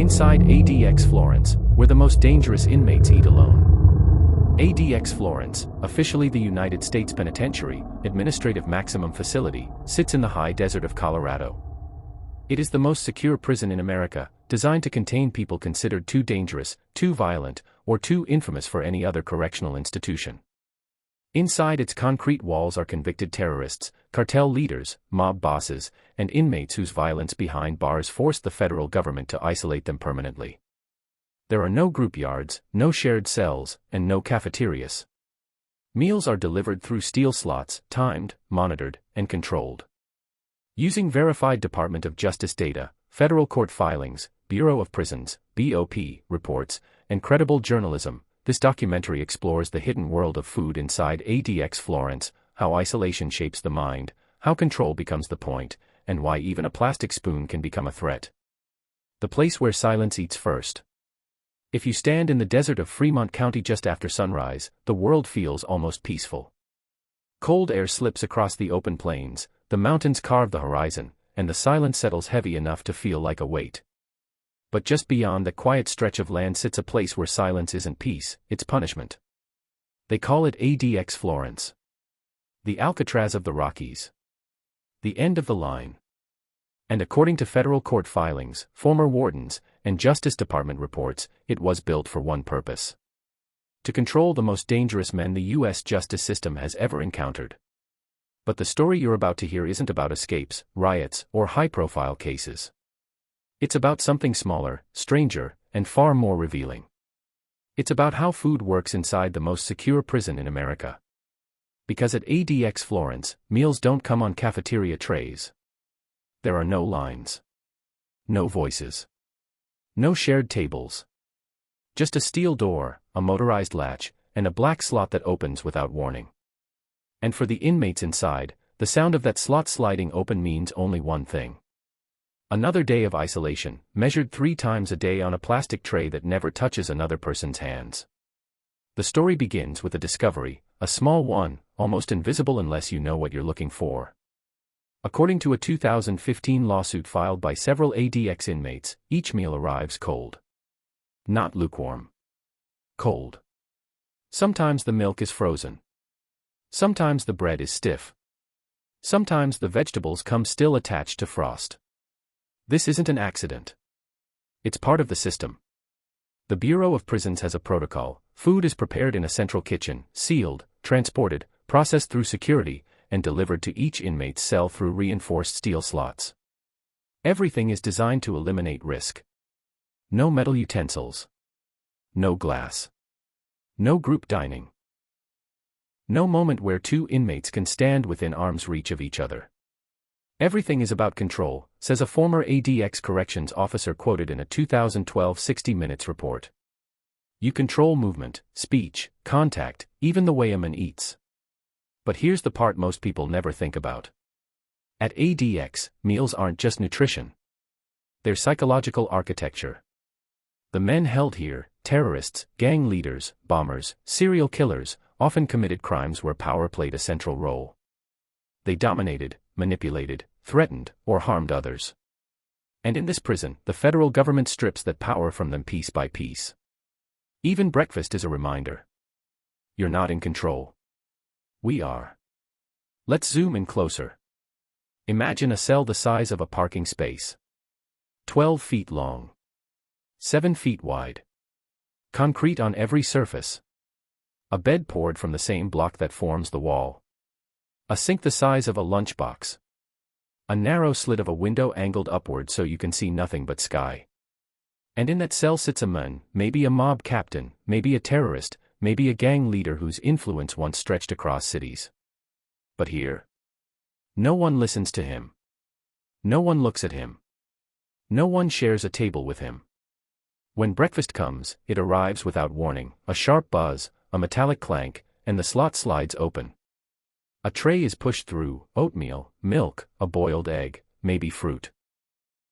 Inside ADX Florence, where the most dangerous inmates eat alone. ADX Florence, officially the United States Penitentiary, Administrative Maximum Facility, sits in the high desert of Colorado. It is the most secure prison in America, designed to contain people considered too dangerous, too violent, or too infamous for any other correctional institution. Inside its concrete walls are convicted terrorists, cartel leaders, mob bosses, and inmates whose violence behind bars forced the federal government to isolate them permanently. There are no group yards, no shared cells, and no cafeterias. Meals are delivered through steel slots, timed, monitored, and controlled. Using verified Department of Justice data, federal court filings, Bureau of Prisons, BOP, reports, and credible journalism, this documentary explores the hidden world of food inside ADX Florence, how isolation shapes the mind, how control becomes the point, and why even a plastic spoon can become a threat. The place where silence eats first. If you stand in the desert of Fremont County just after sunrise, the world feels almost peaceful. Cold air slips across the open plains, the mountains carve the horizon, and the silence settles heavy enough to feel like a weight. But just beyond that quiet stretch of land sits a place where silence isn't peace, it's punishment. They call it ADX Florence. The Alcatraz of the Rockies. The end of the line. And according to federal court filings, former wardens, and Justice Department reports, it was built for one purpose: to control the most dangerous men the U.S. justice system has ever encountered. But the story you're about to hear isn't about escapes, riots, or high-profile cases. It's about something smaller, stranger, and far more revealing. It's about how food works inside the most secure prison in America. Because at ADX Florence, meals don't come on cafeteria trays. There are no lines. No voices. No shared tables. Just a steel door, a motorized latch, and a black slot that opens without warning. And for the inmates inside, the sound of that slot sliding open means only one thing. Another day of isolation, measured 3 times a day on a plastic tray that never touches another person's hands. The story begins with a discovery, a small one, almost invisible unless you know what you're looking for. According to a 2015 lawsuit filed by several ADX inmates, each meal arrives cold. Not lukewarm. Cold. Sometimes the milk is frozen. Sometimes the bread is stiff. Sometimes the vegetables come still attached to frost. This isn't an accident. It's part of the system. The Bureau of Prisons has a protocol. Food is prepared in a central kitchen, sealed, transported, processed through security, and delivered to each inmate's cell through reinforced steel slots. Everything is designed to eliminate risk. No metal utensils. No glass. No group dining. No moment where 2 inmates can stand within arm's reach of each other. Everything is about control, says a former ADX corrections officer quoted in a 2012 60 Minutes report. You control movement, speech, contact, even the way a man eats. But here's the part most people never think about. At ADX, meals aren't just nutrition. They're psychological architecture. The men held here, terrorists, gang leaders, bombers, serial killers, often committed crimes where power played a central role. They dominated, manipulated, threatened, or harmed others. And in this prison, the federal government strips that power from them piece by piece. Even breakfast is a reminder. You're not in control. We are. Let's zoom in closer. Imagine a cell the size of a parking space. 12 feet long. 7 feet wide. Concrete on every surface. A bed poured from the same block that forms the wall. A sink the size of a lunchbox. A narrow slit of a window angled upward so you can see nothing but sky. And in that cell sits a man, maybe a mob captain, maybe a terrorist, maybe a gang leader whose influence once stretched across cities. But here, no one listens to him. No one looks at him. No one shares a table with him. When breakfast comes, it arrives without warning, a sharp buzz, a metallic clank, and the slot slides open. A tray is pushed through, oatmeal, milk, a boiled egg, maybe fruit.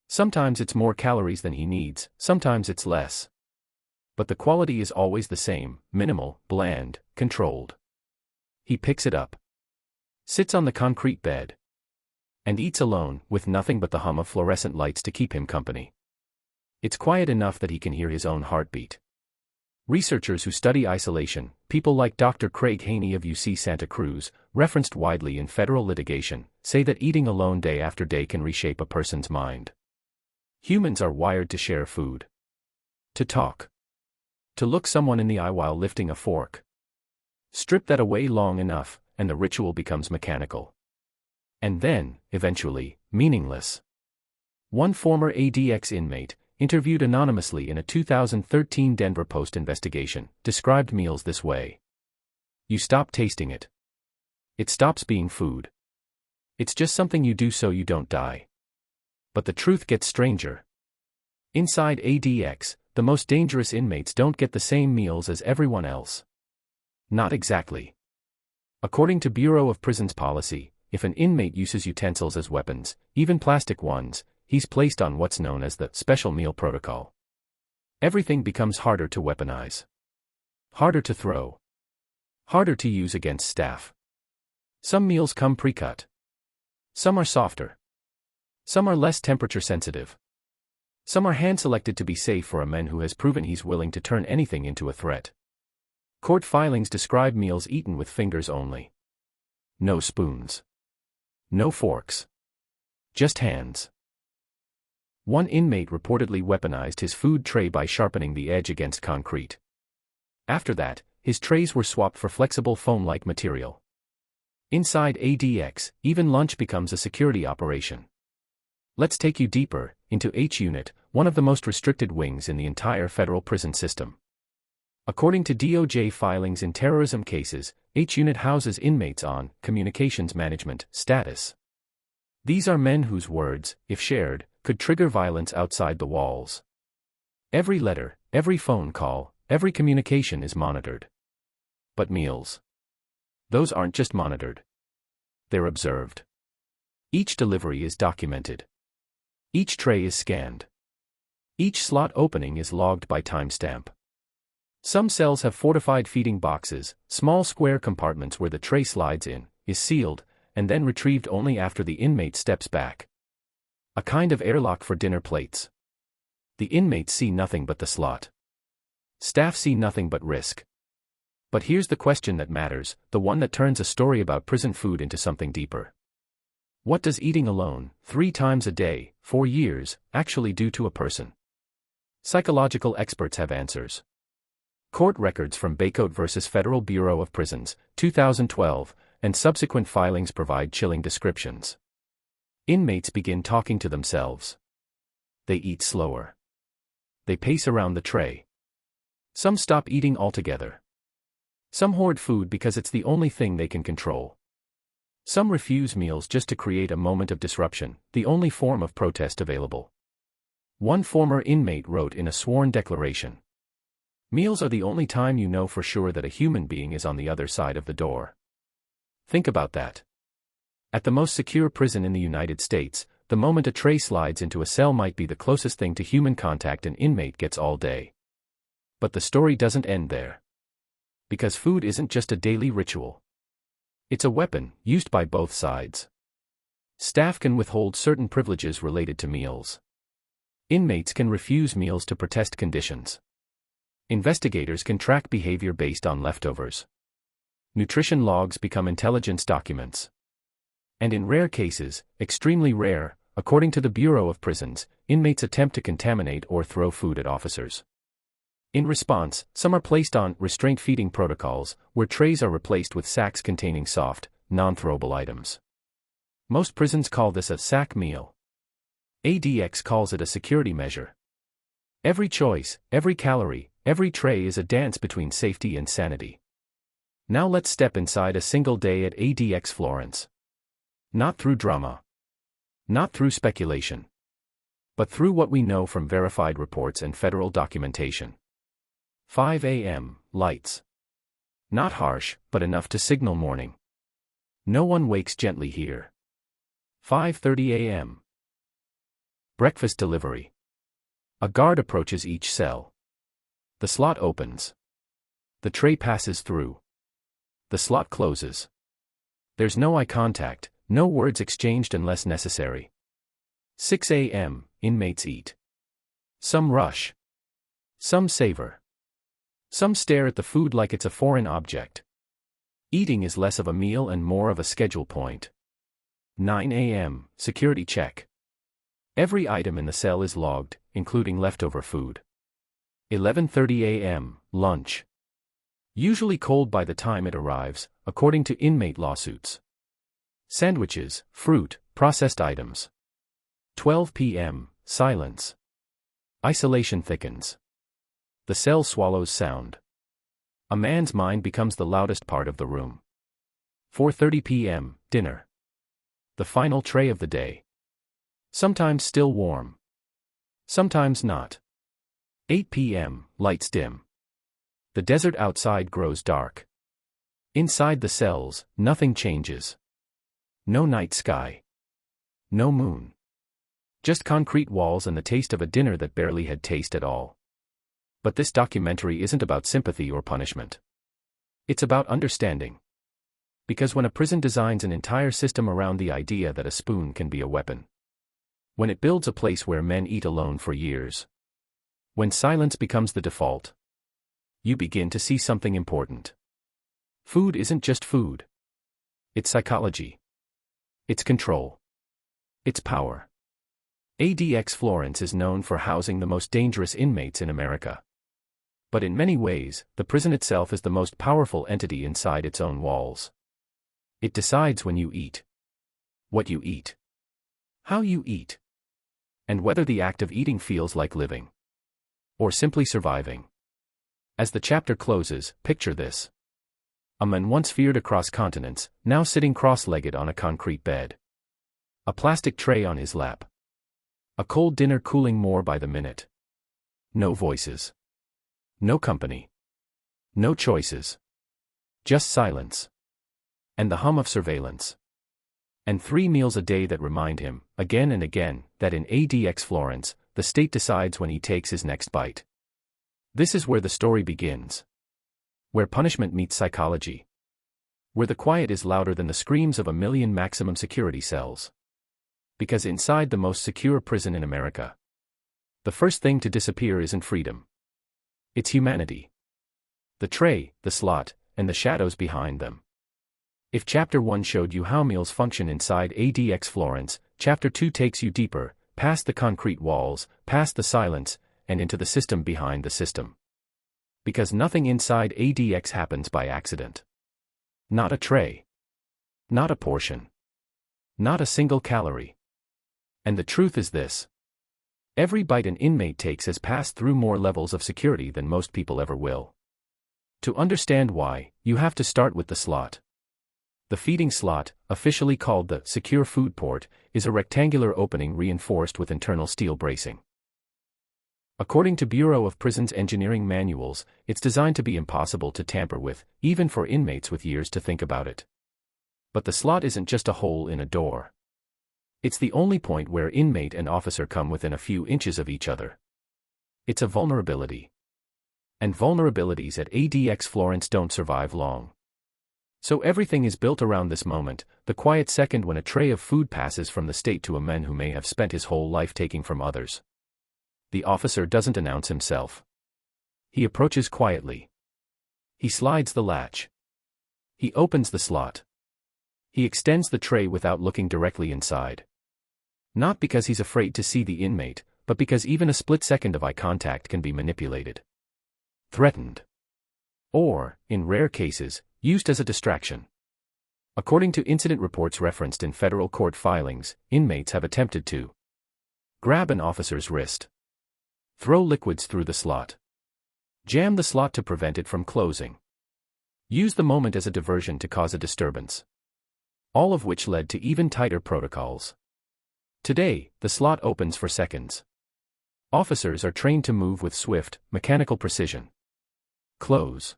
Sometimes it's more calories than he needs, sometimes it's less. But the quality is always the same, minimal, bland, controlled. He picks it up. Sits on the concrete bed. And eats alone, with nothing but the hum of fluorescent lights to keep him company. It's quiet enough that he can hear his own heartbeat. Researchers who study isolation, people like Dr. Craig Haney of UC Santa Cruz, referenced widely in federal litigation, say that eating alone day after day can reshape a person's mind. Humans are wired to share food. To talk. To look someone in the eye while lifting a fork. Strip that away long enough, and the ritual becomes mechanical. And then, eventually, meaningless. One former ADX inmate, interviewed anonymously in a 2013 Denver Post investigation, described meals this way. You stop tasting it. It stops being food. It's just something you do so you don't die. But the truth gets stranger. Inside ADX, the most dangerous inmates don't get the same meals as everyone else. Not exactly. According to Bureau of Prisons policy, if an inmate uses utensils as weapons, even plastic ones, he's placed on what's known as the special meal protocol. Everything becomes harder to weaponize. Harder to throw. Harder to use against staff. Some meals come pre-cut. Some are softer. Some are less temperature sensitive. Some are hand-selected to be safe for a man who has proven he's willing to turn anything into a threat. Court filings describe meals eaten with fingers only. No spoons. No forks. Just hands. One inmate reportedly weaponized his food tray by sharpening the edge against concrete. After that, his trays were swapped for flexible foam-like material. Inside ADX, even lunch becomes a security operation. Let's take you deeper, into H Unit, one of the most restricted wings in the entire federal prison system. According to DOJ filings in terrorism cases, H Unit houses inmates on communications management status. These are men whose words, if shared, could trigger violence outside the walls. Every letter, every phone call, every communication is monitored. But meals? Those aren't just monitored. They're observed. Each delivery is documented. Each tray is scanned. Each slot opening is logged by timestamp. Some cells have fortified feeding boxes, small square compartments where the tray slides in, is sealed, and then retrieved only after the inmate steps back. A kind of airlock for dinner plates. The inmates see nothing but the slot. Staff see nothing but risk. But here's the question that matters, the one that turns a story about prison food into something deeper. What does eating alone, 3 times a day, for years, actually do to a person? Psychological experts have answers. Court records from Baycoat v. Federal Bureau of Prisons, 2012, and subsequent filings provide chilling descriptions. Inmates begin talking to themselves. They eat slower. They pace around the tray. Some stop eating altogether. Some hoard food because it's the only thing they can control. Some refuse meals just to create a moment of disruption, the only form of protest available. One former inmate wrote in a sworn declaration, "Meals are the only time you know for sure that a human being is on the other side of the door." Think about that. At the most secure prison in the United States, the moment a tray slides into a cell might be the closest thing to human contact an inmate gets all day. But the story doesn't end there. Because food isn't just a daily ritual. It's a weapon, used by both sides. Staff can withhold certain privileges related to meals. Inmates can refuse meals to protest conditions. Investigators can track behavior based on leftovers. Nutrition logs become intelligence documents. And in rare cases, extremely rare, according to the Bureau of Prisons, inmates attempt to contaminate or throw food at officers. In response, some are placed on restraint feeding protocols, where trays are replaced with sacks containing soft, non-throwable items. Most prisons call this a sack meal. ADX calls it a security measure. Every choice, every calorie, every tray is a dance between safety and sanity. Now let's step inside a single day at ADX Florence. Not through drama. Not through speculation. But through what we know from verified reports and federal documentation. 5 a.m., lights. Not harsh, but enough to signal morning. No one wakes gently here. 5:30 a.m. Breakfast delivery. A guard approaches each cell. The slot opens. The tray passes through. The slot closes. There's no eye contact, no words exchanged unless necessary. 6 a.m., inmates eat. Some rush. Some savor. Some stare at the food like it's a foreign object. Eating is less of a meal and more of a schedule point. 9 a.m., security check. Every item in the cell is logged, including leftover food. 11:30 a.m., lunch. Usually cold by the time it arrives, according to inmate lawsuits. Sandwiches, fruit, processed items. 12 p.m., silence. Isolation thickens. The cell swallows sound. A man's mind becomes the loudest part of the room. 4:30 p.m., dinner. The final tray of the day. Sometimes still warm. Sometimes not. 8 p.m., lights dim. The desert outside grows dark. Inside the cells, nothing changes. No night sky. No moon. Just concrete walls and the taste of a dinner that barely had taste at all. But this documentary isn't about sympathy or punishment. It's about understanding. Because when a prison designs an entire system around the idea that a spoon can be a weapon, when it builds a place where men eat alone for years, when silence becomes the default, you begin to see something important. Food isn't just food. It's psychology. It's control. It's power. ADX Florence is known for housing the most dangerous inmates in America. But in many ways, the prison itself is the most powerful entity inside its own walls. It decides when you eat, what you eat, how you eat, and whether the act of eating feels like living, or simply surviving. As the chapter closes, picture this. A man once feared across continents, now sitting cross-legged on a concrete bed. A plastic tray on his lap. A cold dinner cooling more by the minute. No voices. No company. No choices. Just silence. And the hum of surveillance. And 3 meals a day that remind him, again and again, that in ADX Florence, the state decides when he takes his next bite. This is where the story begins. Where punishment meets psychology. Where the quiet is louder than the screams of a million maximum security cells. Because inside the most secure prison in America, the first thing to disappear isn't freedom. It's humanity. The tray, the slot, and the shadows behind them. If Chapter 1 showed you how meals function inside ADX Florence, Chapter 2 takes you deeper, past the concrete walls, past the silence, and into the system behind the system. Because nothing inside ADX happens by accident. Not a tray. Not a portion. Not a single calorie. And the truth is this. Every bite an inmate takes has passed through more levels of security than most people ever will. To understand why, you have to start with the slot. The feeding slot, officially called the secure food port, is a rectangular opening reinforced with internal steel bracing. According to Bureau of Prisons engineering manuals, it's designed to be impossible to tamper with, even for inmates with years to think about it. But the slot isn't just a hole in a door. It's the only point where inmate and officer come within a few inches of each other. It's a vulnerability. And vulnerabilities at ADX Florence don't survive long. So everything is built around this moment, the quiet second when a tray of food passes from the state to a man who may have spent his whole life taking from others. The officer doesn't announce himself. He approaches quietly. He slides the latch. He opens the slot. He extends the tray without looking directly inside. Not because he's afraid to see the inmate, but because even a split second of eye contact can be manipulated. Threatened. Or, in rare cases, used as a distraction. According to incident reports referenced in federal court filings, inmates have attempted to grab an officer's wrist. Throw liquids through the slot. Jam the slot to prevent it from closing. Use the moment as a diversion to cause a disturbance. All of which led to even tighter protocols. Today, the slot opens for seconds. Officers are trained to move with swift, mechanical precision. Close.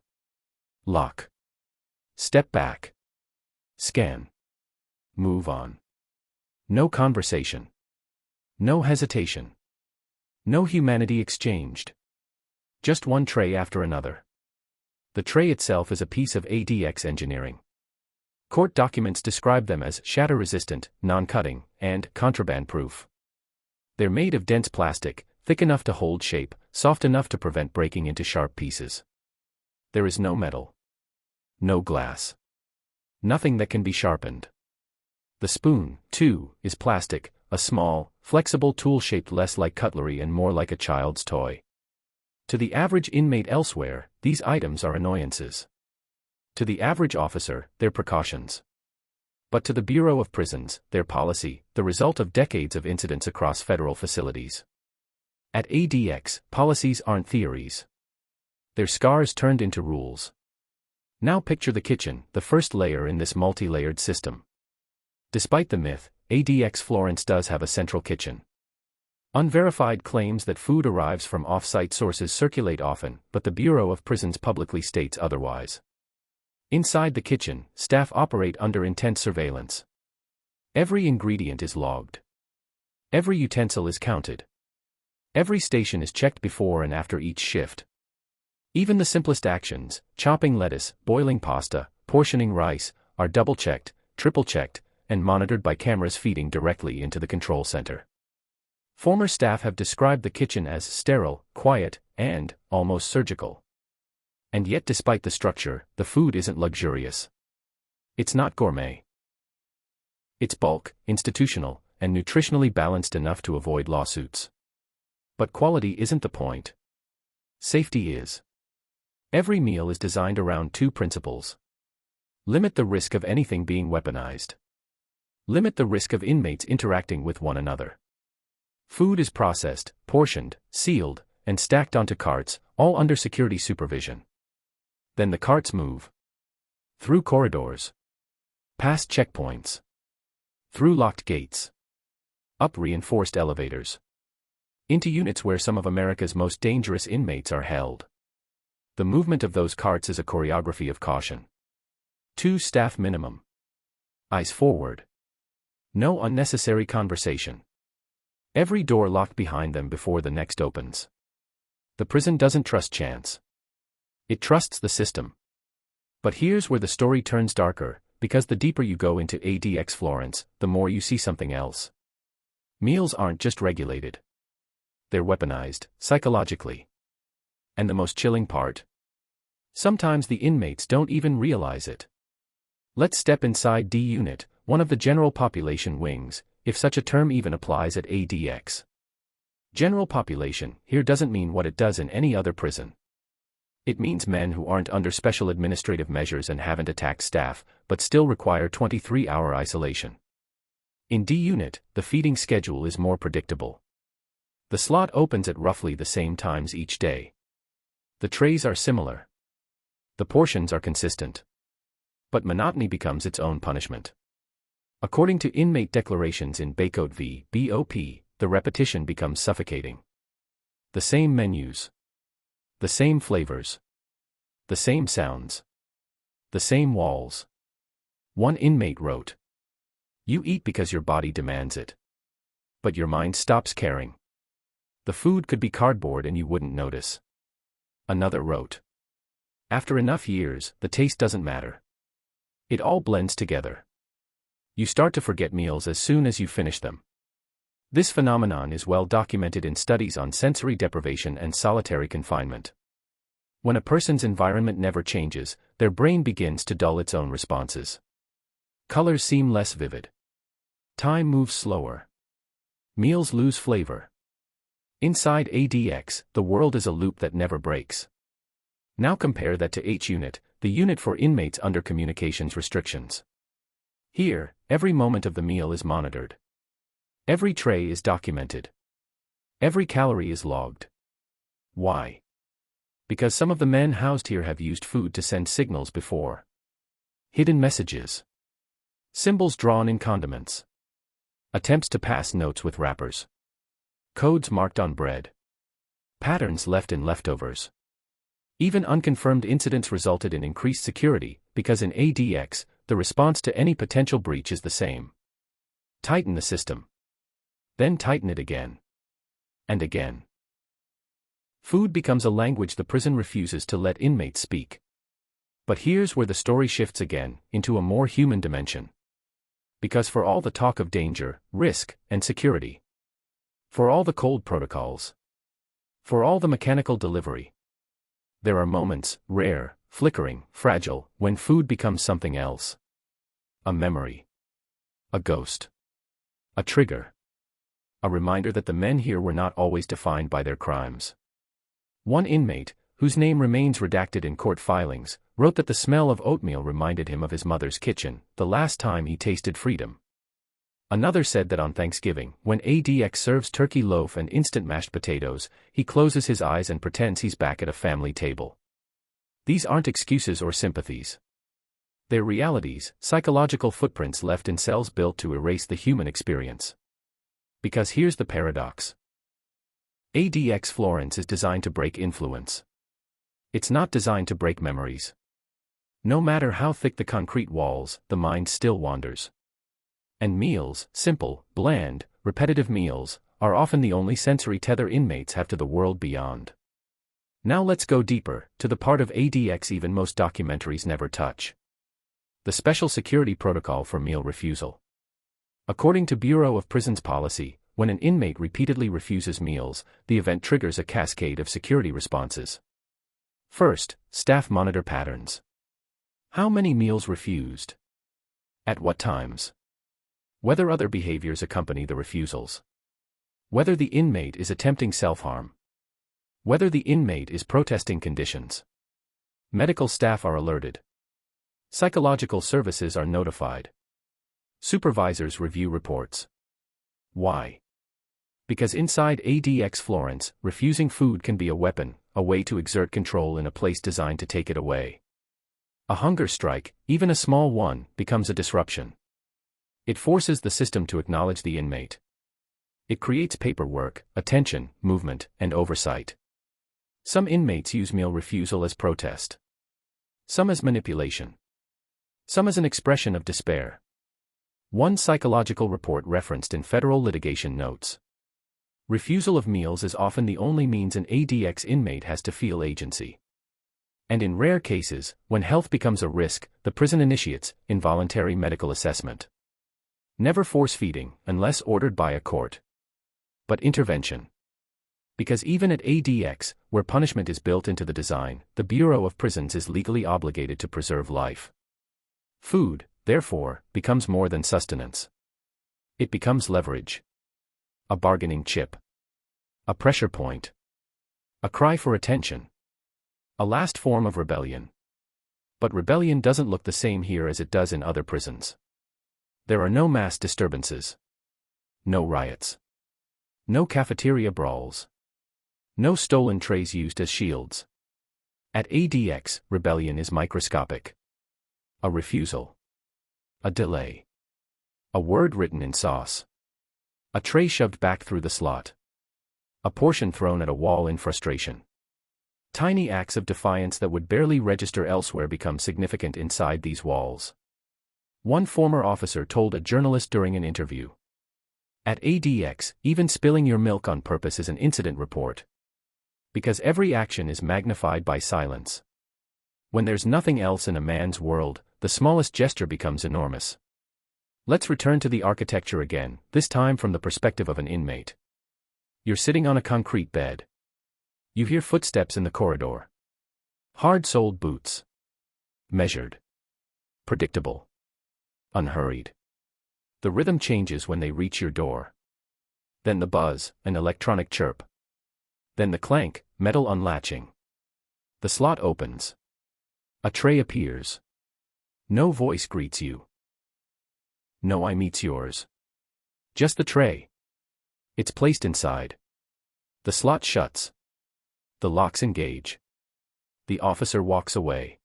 Lock. Step back. Scan. Move on. No conversation. No hesitation. No humanity exchanged. Just one tray after another. The tray itself is a piece of ADX engineering. Court documents describe them as shatter-resistant, non-cutting, and contraband-proof. They're made of dense plastic, thick enough to hold shape, soft enough to prevent breaking into sharp pieces. There is no metal. No glass. Nothing that can be sharpened. The spoon, too, is plastic, a small, flexible tool shaped less like cutlery and more like a child's toy. To the average inmate elsewhere, these items are annoyances. To the average officer, they're precautions. But to the Bureau of Prisons, they're policy, the result of decades of incidents across federal facilities. At ADX, policies aren't theories. They're scars turned into rules. Now picture the kitchen, the first layer in this multi-layered system. Despite the myth, ADX Florence does have a central kitchen. Unverified claims that food arrives from off-site sources circulate often, but the Bureau of Prisons publicly states otherwise. Inside the kitchen, staff operate under intense surveillance. Every ingredient is logged. Every utensil is counted. Every station is checked before and after each shift. Even the simplest actions, chopping lettuce, boiling pasta, portioning rice, are double-checked, triple-checked, and monitored by cameras feeding directly into the control center. Former staff have described the kitchen as sterile, quiet, and almost surgical. And yet despite the structure, the food isn't luxurious. It's not gourmet. It's bulk, institutional, and nutritionally balanced enough to avoid lawsuits. But quality isn't the point. Safety is. Every meal is designed around two principles. Limit the risk of anything being weaponized. Limit the risk of inmates interacting with one another. Food is processed, portioned, sealed, and stacked onto carts, all under security supervision. Then the carts move. Through corridors. Past checkpoints. Through locked gates. Up reinforced elevators. Into units where some of America's most dangerous inmates are held. The movement of those carts is a choreography of caution. 2 staff minimum. Eyes forward. No unnecessary conversation. Every door locked behind them before the next opens. The prison doesn't trust chance. It trusts the system. But here's where the story turns darker, because the deeper you go into ADX Florence, the more you see something else. Meals aren't just regulated. They're weaponized, psychologically. And the most chilling part? Sometimes the inmates don't even realize it. Let's step inside D Unit, one of the general population wings, if such a term even applies at ADX. General population here doesn't mean what it does in any other prison. It means men who aren't under special administrative measures and haven't attacked staff, but still require 23-hour isolation. In D Unit, the feeding schedule is more predictable. The slot opens at roughly the same times each day. The trays are similar. The portions are consistent. But monotony becomes its own punishment. According to inmate declarations in Baycode v. BOP, the repetition becomes suffocating. The same menus. The same flavors. The same sounds. The same walls. One inmate wrote, "You eat because your body demands it. But your mind stops caring. The food could be cardboard and you wouldn't notice." Another wrote, "After enough years, the taste doesn't matter. It all blends together. You start to forget meals as soon as you finish them." This phenomenon is well documented in studies on sensory deprivation and solitary confinement. When a person's environment never changes, their brain begins to dull its own responses. Colors seem less vivid. Time moves slower. Meals lose flavor. Inside ADX, the world is a loop that never breaks. Now compare that to H Unit, the unit for inmates under communications restrictions. Here, every moment of the meal is monitored. Every tray is documented. Every calorie is logged. Why? Because some of the men housed here have used food to send signals before. Hidden messages. Symbols drawn in condiments. Attempts to pass notes with wrappers. Codes marked on bread. Patterns left in leftovers. Even unconfirmed incidents resulted in increased security, because in ADX, the response to any potential breach is the same. Tighten the system. Then tighten it again. And again. Food becomes a language the prison refuses to let inmates speak. But here's where the story shifts again, into a more human dimension. Because for all the talk of danger, risk, and security, for all the cold protocols, For all the mechanical delivery, there are moments, rare, flickering, fragile, when food becomes something else. A memory. A ghost. A trigger. A reminder that the men here were not always defined by their crimes. One inmate, whose name remains redacted in court filings, wrote that the smell of oatmeal reminded him of his mother's kitchen, the last time he tasted freedom. Another said that on Thanksgiving, when ADX serves turkey loaf and instant mashed potatoes, he closes his eyes and pretends he's back at a family table. These aren't excuses or sympathies. They're realities, psychological footprints left in cells built to erase the human experience. Because here's the paradox. ADX Florence is designed to break influence. It's not designed to break memories. No matter how thick the concrete walls, the mind still wanders. And meals, simple, bland, repetitive meals, are often the only sensory tether inmates have to the world beyond. Now let's go deeper, to the part of ADX even most documentaries never touch. The Special Security Protocol for Meal Refusal. According to Bureau of Prisons policy, when an inmate repeatedly refuses meals, the event triggers a cascade of security responses. First, staff monitor patterns. How many meals refused? At what times? Whether other behaviors accompany the refusals. Whether the inmate is attempting self-harm. Whether the inmate is protesting conditions. Medical staff are alerted. Psychological services are notified. Supervisors review reports. Why? Because inside ADX Florence, refusing food can be a weapon, a way to exert control in a place designed to take it away. A hunger strike, even a small one, becomes a disruption. It forces the system to acknowledge the inmate. It creates paperwork, attention, movement, and oversight. Some inmates use meal refusal as protest. Some as manipulation. Some as an expression of despair. One psychological report referenced in federal litigation notes. Refusal of meals is often the only means an ADX inmate has to feel agency. And in rare cases, when health becomes a risk, the prison initiates involuntary medical assessment. Never force-feeding, unless ordered by a court. But intervention. Because even at ADX, where punishment is built into the design, the Bureau of Prisons is legally obligated to preserve life. Food, therefore, becomes more than sustenance. It becomes leverage. A bargaining chip. A pressure point. A cry for attention. A last form of rebellion. But rebellion doesn't look the same here as it does in other prisons. There are no mass disturbances. No riots. No cafeteria brawls. No stolen trays used as shields. At ADX, rebellion is microscopic. A refusal. A delay. A word written in sauce. A tray shoved back through the slot. A portion thrown at a wall in frustration. Tiny acts of defiance that would barely register elsewhere become significant inside these walls. One former officer told a journalist during an interview. At ADX, even spilling your milk on purpose is an incident report. Because every action is magnified by silence. When there's nothing else in a man's world, the smallest gesture becomes enormous. Let's return to the architecture again, this time from the perspective of an inmate. You're sitting on a concrete bed. You hear footsteps in the corridor. Hard-soled boots. Measured. Predictable. Unhurried. The rhythm changes when they reach your door. Then the buzz, an electronic chirp. Then the clank, metal unlatching. The slot opens. A tray appears. No voice greets you. No eye meets yours. Just the tray. It's placed inside. The slot shuts. The locks engage. The officer walks away.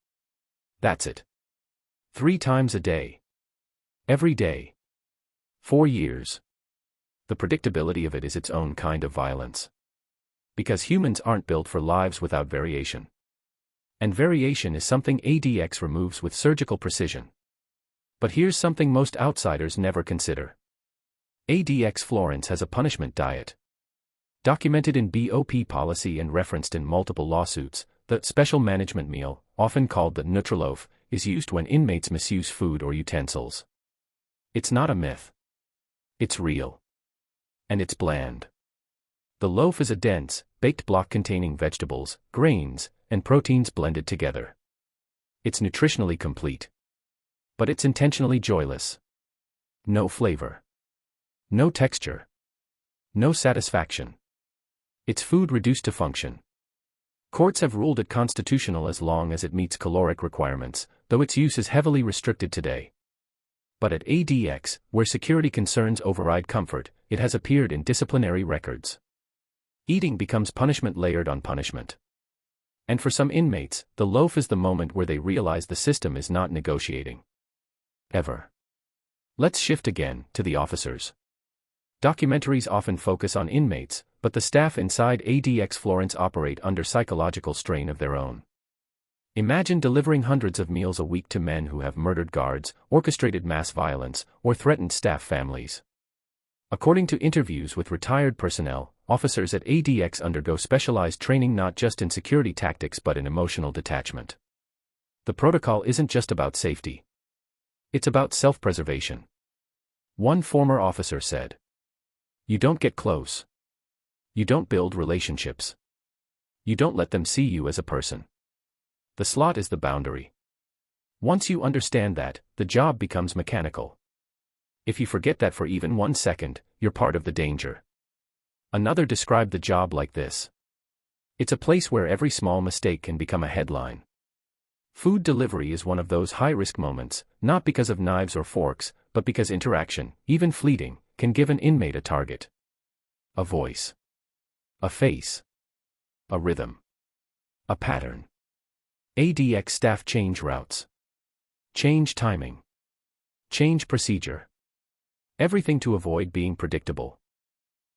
That's it. 3 times a day. Every day. 4 years. The predictability of it is its own kind of violence. Because humans aren't built for lives without variation. And variation is something ADX removes with surgical precision. But here's something most outsiders never consider. ADX Florence has a punishment diet. Documented in BOP policy and referenced in multiple lawsuits, the special management meal, often called the Nutriloaf, is used when inmates misuse food or utensils. It's not a myth. It's real. And it's bland. The loaf is a dense, baked block containing vegetables, grains, and proteins blended together. It's nutritionally complete. But it's intentionally joyless. No flavor. No texture. No satisfaction. It's food reduced to function. Courts have ruled it constitutional as long as it meets caloric requirements, though its use is heavily restricted today. But at ADX, where security concerns override comfort, it has appeared in disciplinary records. Eating becomes punishment layered on punishment. And for some inmates, the loaf is the moment where they realize the system is not negotiating. Ever. Let's shift again to the officers. Documentaries often focus on inmates, but the staff inside ADX Florence operate under psychological strain of their own. Imagine delivering hundreds of meals a week to men who have murdered guards, orchestrated mass violence, or threatened staff families. According to interviews with retired personnel, officers at ADX undergo specialized training not just in security tactics but in emotional detachment. The protocol isn't just about safety. It's about self-preservation. One former officer said, "You don't get close. You don't build relationships. You don't let them see you as a person. The slot is the boundary. Once you understand that, the job becomes mechanical. If you forget that for even 1 second, you're part of the danger." Another described the job like this. It's a place where every small mistake can become a headline. Food delivery is one of those high-risk moments, not because of knives or forks, but because interaction, even fleeting, can give an inmate a target. A voice. A face. A rhythm. A pattern. ADX staff change routes. Change timing. Change procedure. Everything to avoid being predictable.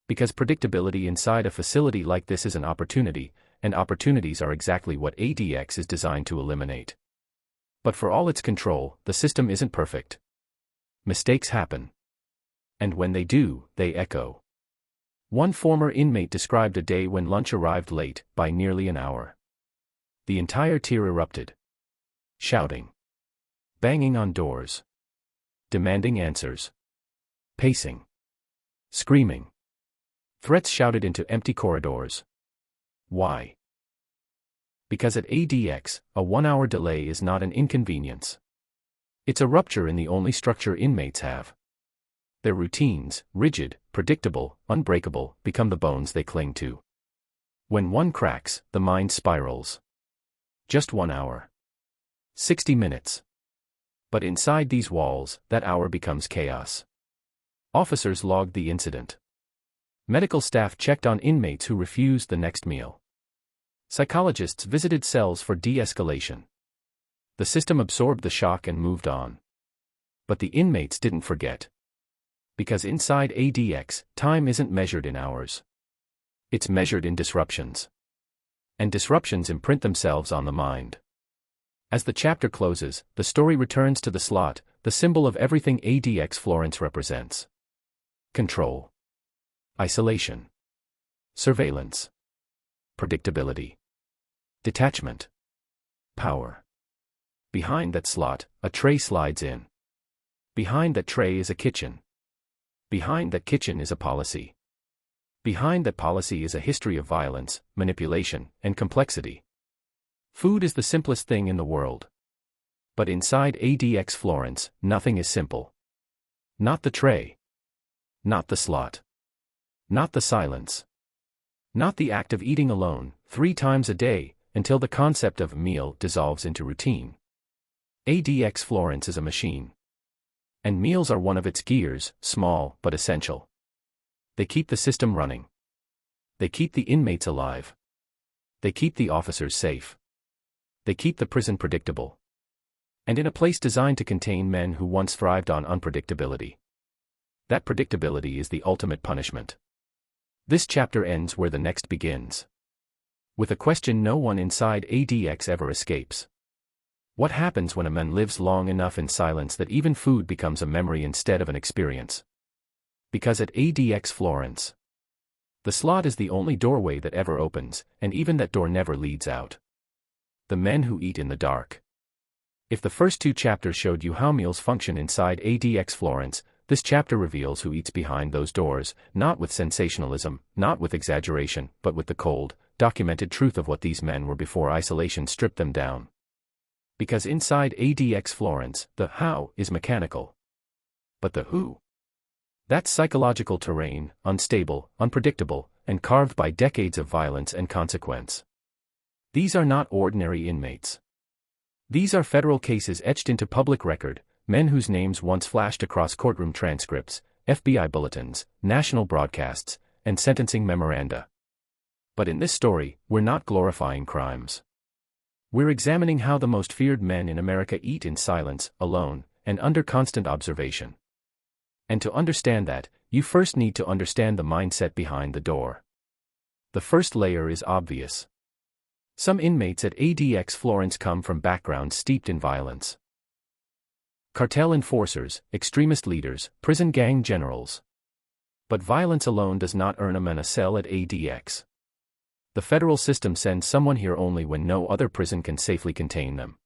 Because predictability inside a facility like this is an opportunity, and opportunities are exactly what ADX is designed to eliminate. But for all its control, the system isn't perfect. Mistakes happen. And when they do, they echo. One former inmate described a day when lunch arrived late, by nearly an hour. The entire tier erupted. Shouting. Banging on doors. Demanding answers. Pacing. Screaming. Threats shouted into empty corridors. Why? Because at ADX, a 1-hour delay is not an inconvenience. It's a rupture in the only structure inmates have. Their routines, rigid, predictable, unbreakable, become the bones they cling to. When one cracks, the mind spirals. Just 1 hour. 60 minutes. But inside these walls, that hour becomes chaos. Officers logged the incident. Medical staff checked on inmates who refused the next meal. Psychologists visited cells for de-escalation. The system absorbed the shock and moved on. But the inmates didn't forget. Because inside ADX, time isn't measured in hours. It's measured in disruptions. And disruptions imprint themselves on the mind. As the chapter closes, the story returns to the slot, the symbol of everything ADX Florence represents. Control. Isolation. Surveillance. Predictability. Detachment. Power. Behind that slot, a tray slides in. Behind that tray is a kitchen. Behind that kitchen is a policy. Behind that policy is a history of violence, manipulation, and complexity. Food is the simplest thing in the world. But inside ADX Florence, nothing is simple. Not the tray. Not the slot. Not the silence. Not the act of eating alone, 3 times a day, until the concept of meal dissolves into routine. ADX Florence is a machine. And meals are one of its gears, small but essential. They keep the system running. They keep the inmates alive. They keep the officers safe. They keep the prison predictable. And in a place designed to contain men who once thrived on unpredictability. That predictability is the ultimate punishment. This chapter ends where the next begins. With a question no one inside ADX ever escapes. What happens when a man lives long enough in silence that even food becomes a memory instead of an experience? Because at ADX Florence, the slot is the only doorway that ever opens, and even that door never leads out. The men who eat in the dark. If the first 2 chapters showed you how meals function inside ADX Florence, This chapter reveals who eats behind those doors, not with sensationalism, not with exaggeration, but with the cold, documented truth of what these men were before isolation stripped them down. Because inside ADX Florence, the how is mechanical. But the who? That's psychological terrain, unstable, unpredictable, and carved by decades of violence and consequence. These are not ordinary inmates. These are federal cases etched into public record, men whose names once flashed across courtroom transcripts, FBI bulletins, national broadcasts, and sentencing memoranda. But in this story, we're not glorifying crimes. We're examining how the most feared men in America eat in silence, alone, and under constant observation. And to understand that, you first need to understand the mindset behind the door. The first layer is obvious. Some inmates at ADX Florence come from backgrounds steeped in violence. Cartel enforcers, extremist leaders, prison gang generals. But violence alone does not earn a man a cell at ADX. The federal system sends someone here only when no other prison can safely contain them.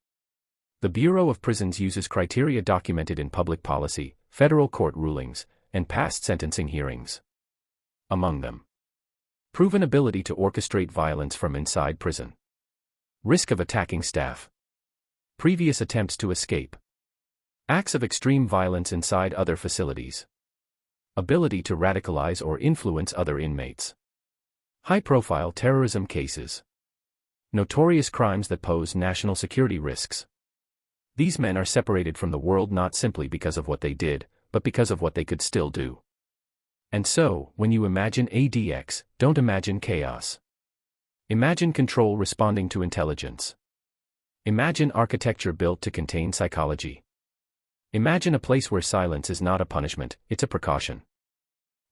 The Bureau of Prisons uses criteria documented in public policy, federal court rulings, and past sentencing hearings. Among them, proven ability to orchestrate violence from inside prison. Risk of attacking staff. Previous attempts to escape. Acts of extreme violence inside other facilities. Ability to radicalize or influence other inmates. High-profile terrorism cases. Notorious crimes that pose national security risks. These men are separated from the world not simply because of what they did, but because of what they could still do. And so, when you imagine ADX, don't imagine chaos. Imagine control responding to intelligence. Imagine architecture built to contain psychology. Imagine a place where silence is not a punishment, it's a precaution.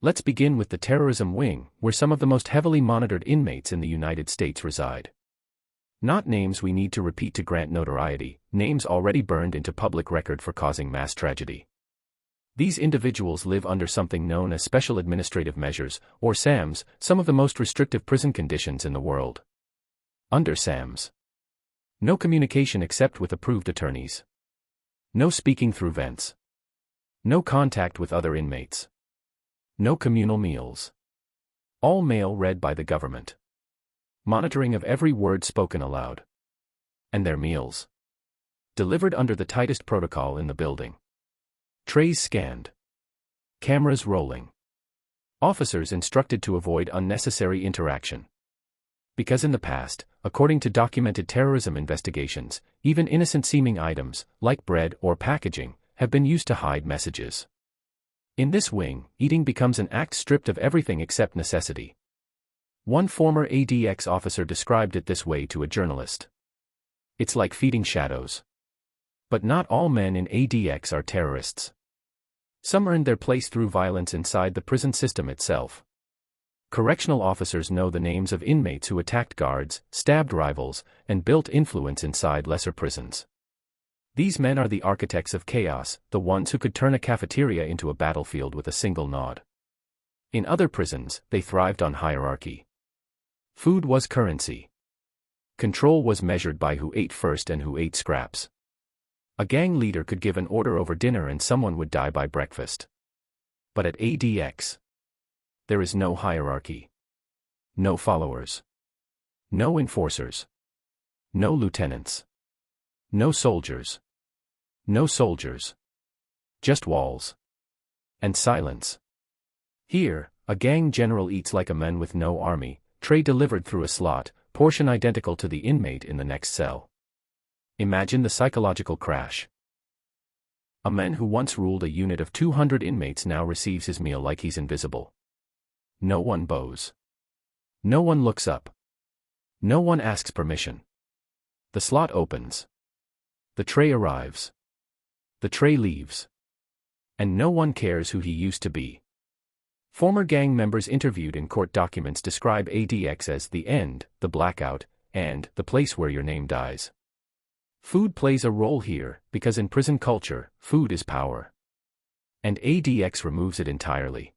Let's begin with the terrorism wing, where some of the most heavily monitored inmates in the United States reside. Not names we need to repeat to grant notoriety, names already burned into public record for causing mass tragedy. These individuals live under something known as Special Administrative Measures, or SAMs, some of the most restrictive prison conditions in the world. Under SAMs, no communication except with approved attorneys. No speaking through vents. No contact with other inmates. No communal meals. All mail read by the government. Monitoring of every word spoken aloud. And their meals. Delivered under the tightest protocol in the building. Trays scanned. Cameras rolling. Officers instructed to avoid unnecessary interaction. Because in the past, according to documented terrorism investigations, even innocent-seeming items, like bread or packaging, have been used to hide messages. In this wing, eating becomes an act stripped of everything except necessity. One former ADX officer described it this way to a journalist. It's like feeding shadows. But not all men in ADX are terrorists. Some earned their place through violence inside the prison system itself. Correctional officers know the names of inmates who attacked guards, stabbed rivals, and built influence inside lesser prisons. These men are the architects of chaos, the ones who could turn a cafeteria into a battlefield with a single nod. In other prisons, they thrived on hierarchy. Food was currency. Control was measured by who ate first and who ate scraps. A gang leader could give an order over dinner and someone would die by breakfast. But at ADX, there is no hierarchy. No followers. No enforcers. No lieutenants. No soldiers. No soldiers. Just walls. And silence. Here, a gang general eats like a man with no army, tray delivered through a slot, portion identical to the inmate in the next cell. Imagine the psychological crash. A man who once ruled a unit of 200 inmates now receives his meal like he's invisible. No one bows. No one looks up. No one asks permission. The slot opens. The tray arrives. The tray leaves. And no one cares who he used to be. Former gang members interviewed in court documents describe ADX as the end, the blackout, and the place where your name dies. Food plays a role here, because in prison culture, food is power. And ADX removes it entirely.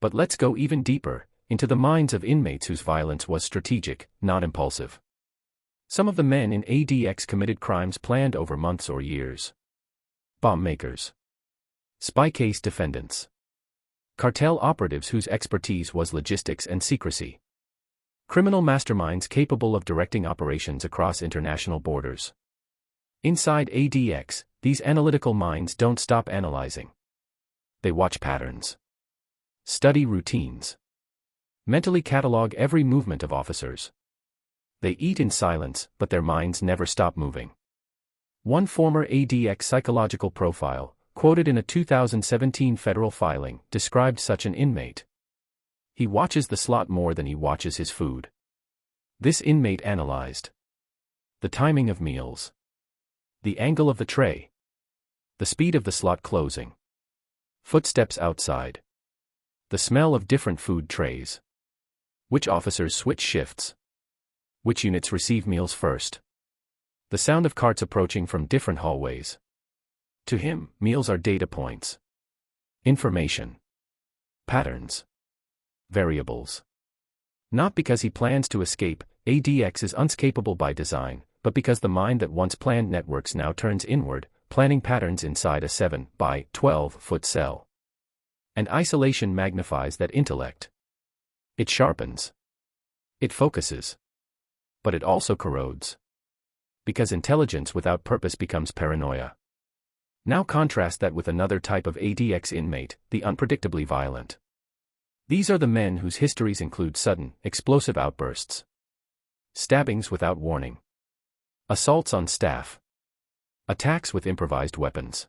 But let's go even deeper, into the minds of inmates whose violence was strategic, not impulsive. Some of the men in ADX committed crimes planned over months or years. Bomb makers. Spy case defendants. Cartel operatives whose expertise was logistics and secrecy. Criminal masterminds capable of directing operations across international borders. Inside ADX, these analytical minds don't stop analyzing. They watch patterns. Study routines. Mentally catalog every movement of officers. They eat in silence, but their minds never stop moving. One former ADX psychological profile, quoted in a 2017 federal filing, described such an inmate. He watches the slot more than he watches his food. This inmate analyzed the timing of meals, the angle of the tray, the speed of the slot closing, footsteps outside, the smell of different food trays, which officers switch shifts, which units receive meals first, the sound of carts approaching from different hallways. To him, meals are data points, information, patterns, variables. Not because he plans to escape, ADX is unscapable by design, but because the mind that once planned networks now turns inward, planning patterns inside a 7 by 12-foot cell. And isolation magnifies that intellect. It sharpens. It focuses. But it also corrodes. Because intelligence without purpose becomes paranoia. Now contrast that with another type of ADX inmate, the unpredictably violent. These are the men whose histories include sudden, explosive outbursts. Stabbings without warning. Assaults on staff. Attacks with improvised weapons.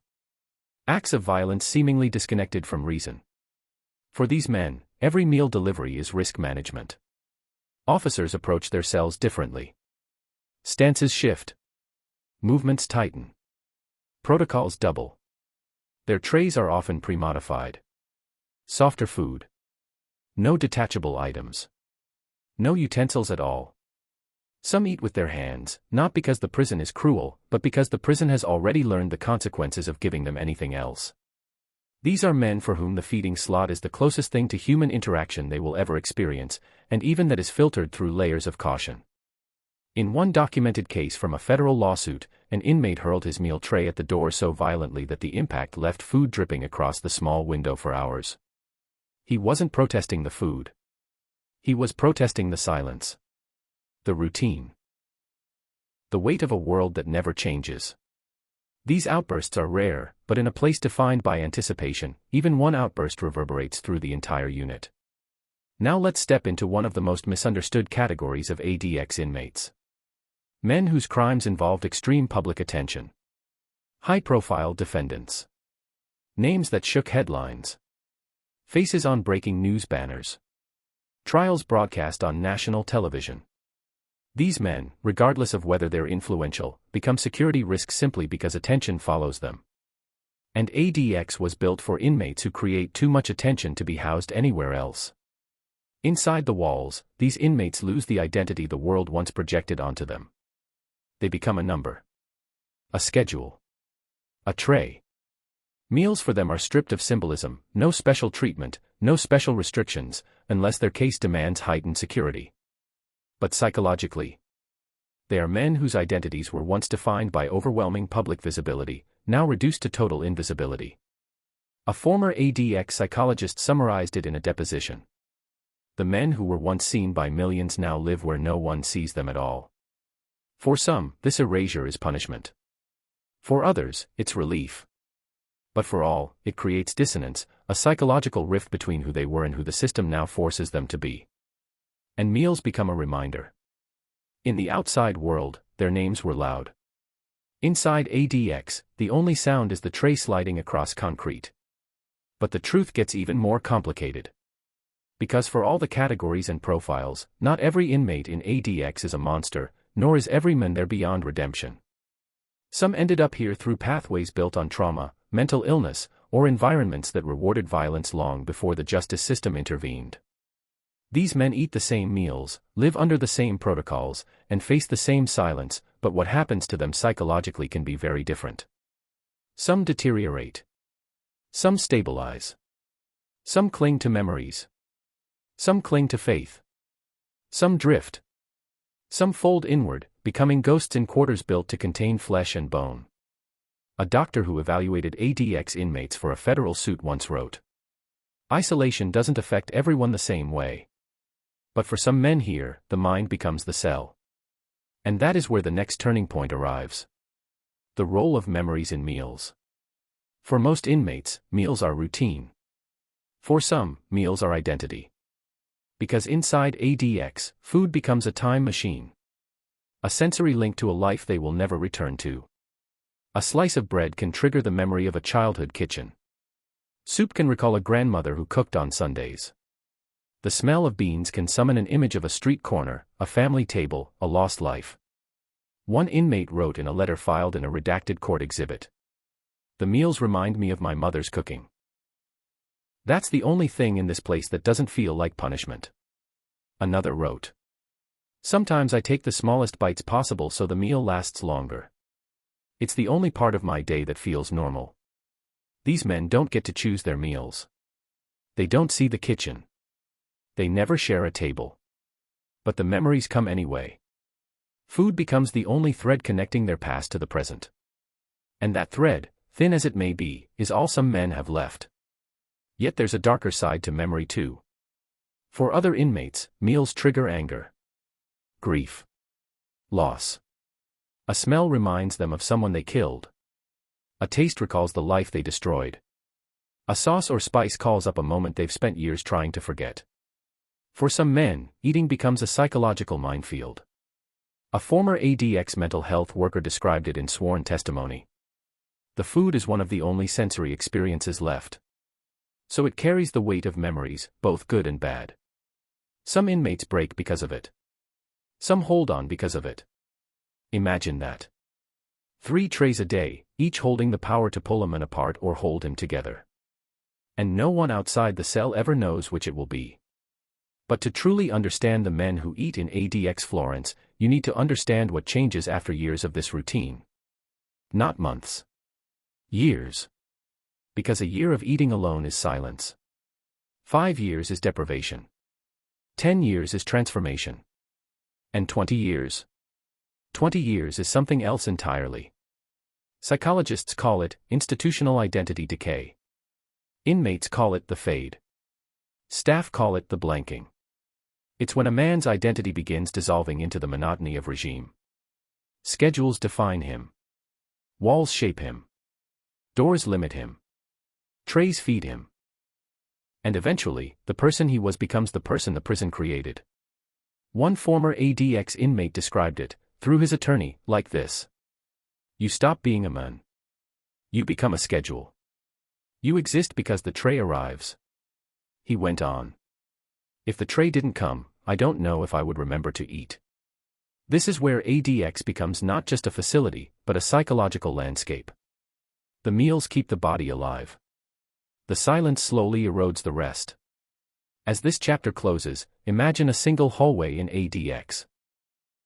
Acts of violence seemingly disconnected from reason. For these men, every meal delivery is risk management. Officers approach their cells differently. Stances shift. Movements tighten. Protocols double. Their trays are often pre-modified. Softer food. No detachable items. No utensils at all. Some eat with their hands, not because the prison is cruel, but because the prison has already learned the consequences of giving them anything else. These are men for whom the feeding slot is the closest thing to human interaction they will ever experience, and even that is filtered through layers of caution. In one documented case from a federal lawsuit, an inmate hurled his meal tray at the door so violently that the impact left food dripping across the small window for hours. He wasn't protesting the food. He was protesting the silence. The routine. The weight of a world that never changes. These outbursts are rare, but in a place defined by anticipation, even one outburst reverberates through the entire unit. Now let's step into one of the most misunderstood categories of ADX inmates. Men whose crimes involved extreme public attention. High-profile defendants. Names that shook headlines. Faces on breaking news banners. Trials broadcast on national television. These men, regardless of whether they're influential, become security risks simply because attention follows them. And ADX was built for inmates who create too much attention to be housed anywhere else. Inside the walls, these inmates lose the identity the world once projected onto them. They become a number. A schedule. A tray. Meals for them are stripped of symbolism, no special treatment, no special restrictions, unless their case demands heightened security. But psychologically, they are men whose identities were once defined by overwhelming public visibility, now reduced to total invisibility. A former ADX psychologist summarized it in a deposition. The men who were once seen by millions now live where no one sees them at all. For some, this erasure is punishment. For others, it's relief. But for all, it creates dissonance, a psychological rift between who they were and who the system now forces them to be. And meals become a reminder. In the outside world, their names were loud. Inside ADX, the only sound is the tray sliding across concrete. But the truth gets even more complicated. Because for all the categories and profiles, not every inmate in ADX is a monster, nor is every man there beyond redemption. Some ended up here through pathways built on trauma, mental illness, or environments that rewarded violence long before the justice system intervened. These men eat the same meals, live under the same protocols, and face the same silence, but what happens to them psychologically can be very different. Some deteriorate. Some stabilize. Some cling to memories. Some cling to faith. Some drift. Some fold inward, becoming ghosts in quarters built to contain flesh and bone. A doctor who evaluated ADX inmates for a federal suit once wrote, "Isolation doesn't affect everyone the same way. But for some men here, the mind becomes the cell." And that is where the next turning point arrives. The role of memories in meals. For most inmates, meals are routine. For some, meals are identity. Because inside ADX, food becomes a time machine. A sensory link to a life they will never return to. A slice of bread can trigger the memory of a childhood kitchen. Soup can recall a grandmother who cooked on Sundays. The smell of beans can summon an image of a street corner, a family table, a lost life. One inmate wrote in a letter filed in a redacted court exhibit, "The meals remind me of my mother's cooking. That's the only thing in this place that doesn't feel like punishment." Another wrote, "Sometimes I take the smallest bites possible so the meal lasts longer. It's the only part of my day that feels normal." These men don't get to choose their meals. They don't see the kitchen. They never share a table. But the memories come anyway. Food becomes the only thread connecting their past to the present. And that thread, thin as it may be, is all some men have left. Yet there's a darker side to memory too. For other inmates, meals trigger anger, grief, loss. A smell reminds them of someone they killed. A taste recalls the life they destroyed. A sauce or spice calls up a moment they've spent years trying to forget. For some men, eating becomes a psychological minefield. A former ADX mental health worker described it in sworn testimony. The food is one of the only sensory experiences left. So it carries the weight of memories, both good and bad. Some inmates break because of it. Some hold on because of it. Imagine that. 3 trays a day, each holding the power to pull a man apart or hold him together. And no one outside the cell ever knows which it will be. But to truly understand the men who eat in ADX Florence, you need to understand what changes after years of this routine. Not months. Years. Because a year of eating alone is silence. 5 years is deprivation. 10 years is transformation. And 20 years? 20 years is something else entirely. Psychologists call it institutional identity decay. Inmates call it the fade. Staff call it the blanking. It's when a man's identity begins dissolving into the monotony of regime. Schedules define him. Walls shape him. Doors limit him. Trays feed him. And eventually, the person he was becomes the person the prison created. One former ADX inmate described it, through his attorney, like this. You stop being a man. You become a schedule. You exist because the tray arrives. He went on. If the tray didn't come, I don't know if I would remember to eat. This is where ADX becomes not just a facility, but a psychological landscape. The meals keep the body alive. The silence slowly erodes the rest. As this chapter closes, imagine a single hallway in ADX.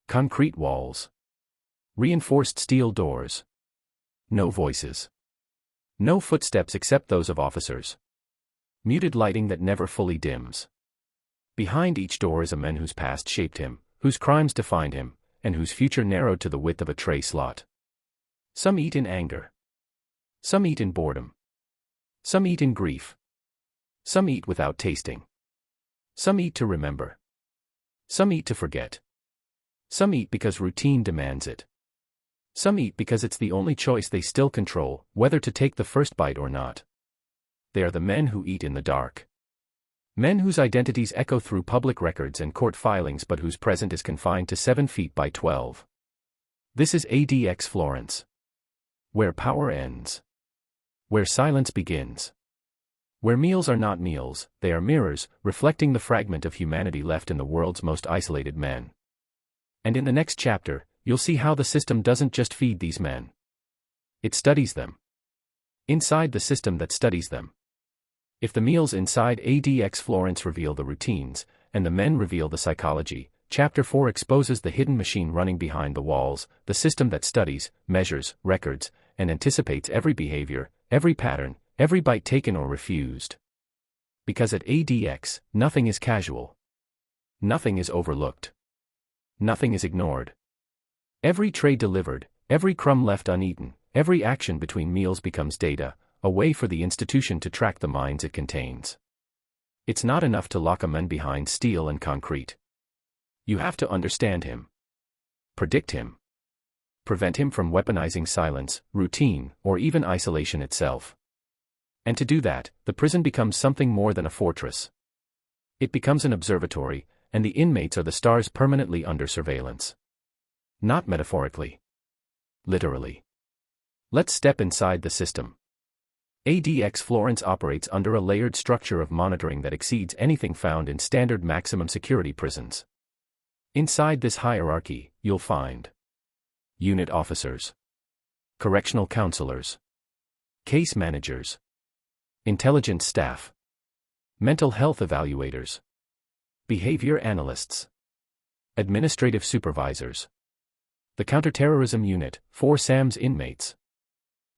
Concrete walls. Reinforced steel doors. No voices. No footsteps except those of officers. Muted lighting that never fully dims. Behind each door is a man whose past shaped him, whose crimes defined him, and whose future narrowed to the width of a tray slot. Some eat in anger. Some eat in boredom. Some eat in grief. Some eat without tasting. Some eat to remember. Some eat to forget. Some eat because routine demands it. Some eat because it's the only choice they still control, whether to take the first bite or not. They are the men who eat in the dark. Men whose identities echo through public records and court filings but whose present is confined to 7 feet by 12. This is ADX Florence. Where power ends. Where silence begins. Where meals are not meals, they are mirrors, reflecting the fragment of humanity left in the world's most isolated men. And in the next chapter, you'll see how the system doesn't just feed these men. It studies them. Inside the system that studies them. If the meals inside ADX Florence reveal the routines, and the men reveal the psychology, Chapter 4 exposes the hidden machine running behind the walls, the system that studies, measures, records, and anticipates every behavior, every pattern, every bite taken or refused. Because at ADX, nothing is casual. Nothing is overlooked. Nothing is ignored. Every tray delivered, every crumb left uneaten, Every action between meals becomes data, a way for the institution to track the minds it contains. It's not enough to lock a man behind steel and concrete. You have to understand him, predict him, prevent him from weaponizing silence, routine, or even isolation itself. And to do that, the prison becomes something more than a fortress. It becomes an observatory, and the inmates are the stars permanently under surveillance. Not metaphorically. Literally. Let's step inside the system. ADX Florence operates under a layered structure of monitoring that exceeds anything found in standard maximum security prisons. Inside this hierarchy, you'll find unit officers, correctional counselors, case managers, intelligence staff, mental health evaluators, behavior analysts, administrative supervisors, the counterterrorism unit, 4 SAM's inmates,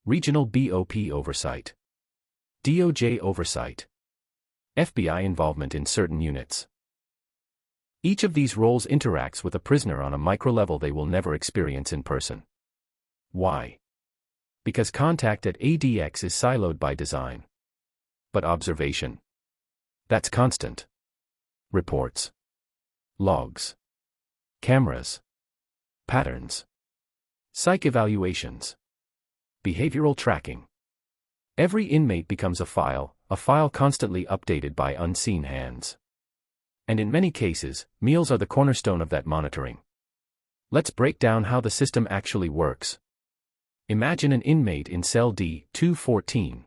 regional BOP oversight, DOJ oversight, FBI involvement in certain units. Each of these roles interacts with a prisoner on a micro-level they will never experience in person. Why? Because contact at ADX is siloed by design. But observation, that's constant. Reports, logs, cameras, patterns, psych evaluations, behavioral tracking. Every inmate becomes a file constantly updated by unseen hands. And in many cases, meals are the cornerstone of that monitoring. Let's break down how the system actually works. Imagine an inmate in cell D-214.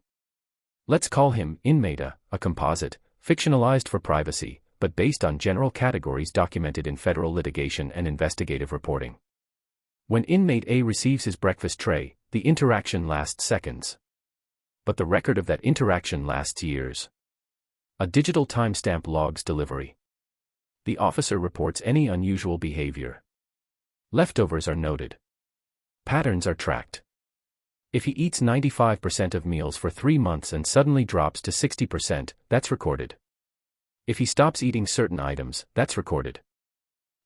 Let's call him Inmate A, a composite, fictionalized for privacy, but based on general categories documented in federal litigation and investigative reporting. When Inmate A receives his breakfast tray, the interaction lasts seconds. But the record of that interaction lasts years. A digital timestamp logs delivery. The officer reports any unusual behavior. Leftovers are noted. Patterns are tracked. If he eats 95% of meals for 3 months and suddenly drops to 60%, that's recorded. If he stops eating certain items, that's recorded.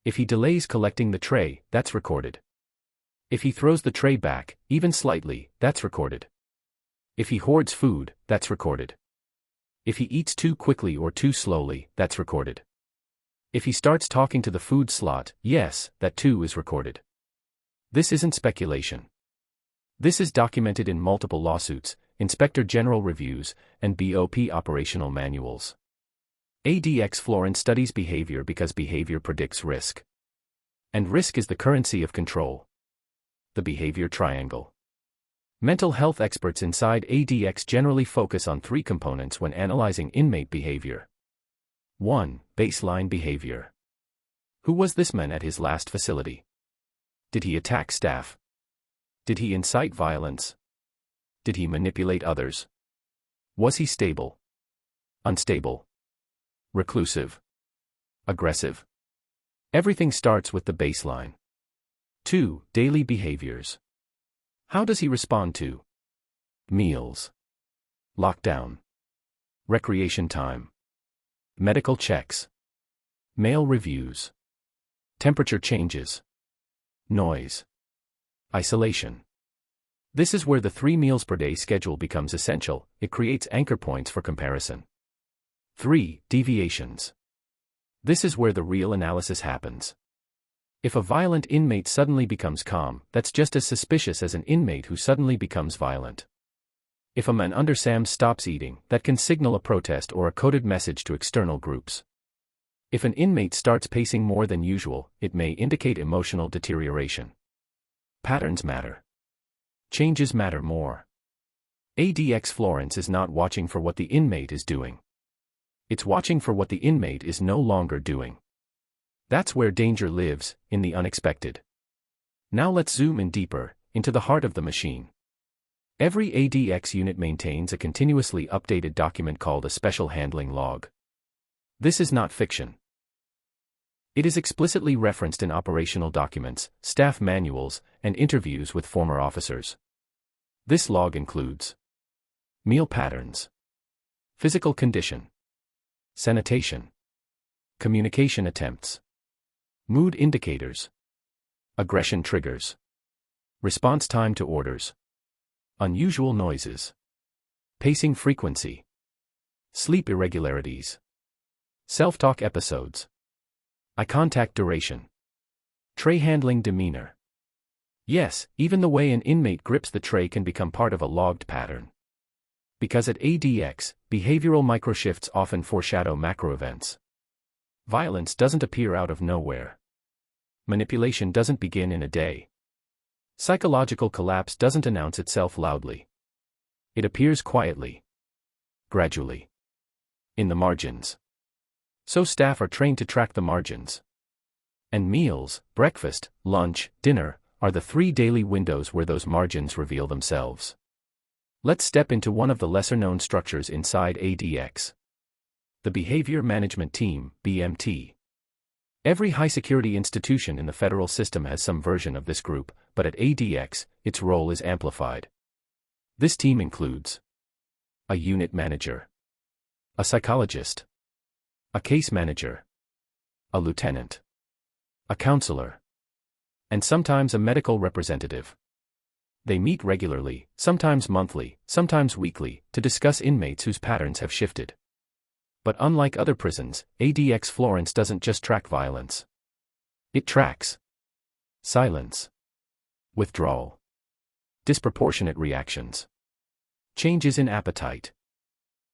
If he delays collecting the tray, that's recorded. If he throws the tray back, even slightly, that's recorded. If he hoards food, that's recorded. If he eats too quickly or too slowly, that's recorded. If he starts talking to the food slot, yes, that too is recorded. This isn't speculation. This is documented in multiple lawsuits, Inspector General reviews, and BOP operational manuals. ADX Florence studies behavior because behavior predicts risk. And risk is the currency of control. The behavior triangle. Mental health experts inside ADX generally focus on 3 components when analyzing inmate behavior. 1. Baseline behavior. Who was this man at his last facility? Did he attack staff? Did he incite violence? Did he manipulate others? Was he stable? Unstable? Reclusive? Aggressive? Everything starts with the baseline. 2. Daily behaviors. How does he respond to meals, lockdown, recreation time, medical checks, mail reviews, temperature changes, noise, isolation? This is where the 3 meals per day schedule becomes essential. It creates anchor points for comparison. 3. Deviations. This is where the real analysis happens. If a violent inmate suddenly becomes calm, that's just as suspicious as an inmate who suddenly becomes violent. If a man under SAM stops eating, that can signal a protest or a coded message to external groups. If an inmate starts pacing more than usual, it may indicate emotional deterioration. Patterns matter. Changes matter more. ADX Florence is not watching for what the inmate is doing. It's watching for what the inmate is no longer doing. That's where danger lives, in the unexpected. Now let's zoom in deeper, into the heart of the machine. Every ADX unit maintains a continuously updated document called a special handling log. This is not fiction. It is explicitly referenced in operational documents, staff manuals, and interviews with former officers. This log includes meal patterns, physical condition, sanitation, communication attempts, mood indicators, aggression triggers, response time to orders, Unusual noises. Pacing frequency. Sleep irregularities. Self-talk episodes. Eye contact duration. Tray handling demeanor. Yes, even the way an inmate grips the tray can become part of a logged pattern. Because at ADX, behavioral microshifts often foreshadow macro events. Violence doesn't appear out of nowhere. Manipulation doesn't begin in a day. Psychological collapse doesn't announce itself loudly. It appears quietly. Gradually. In the margins. So staff are trained to track the margins. And meals, breakfast, lunch, dinner, are the 3 daily windows where those margins reveal themselves. Let's step into one of the lesser-known structures inside ADX. The Behavior Management Team, BMT. Every high-security institution in the federal system has some version of this group, but at ADX, its role is amplified. This team includes a unit manager, a psychologist, a case manager, a lieutenant, a counselor, and sometimes a medical representative. They meet regularly, sometimes monthly, sometimes weekly, to discuss inmates whose patterns have shifted. But unlike other prisons, ADX Florence doesn't just track violence. It tracks silence, withdrawal, disproportionate reactions, changes in appetite,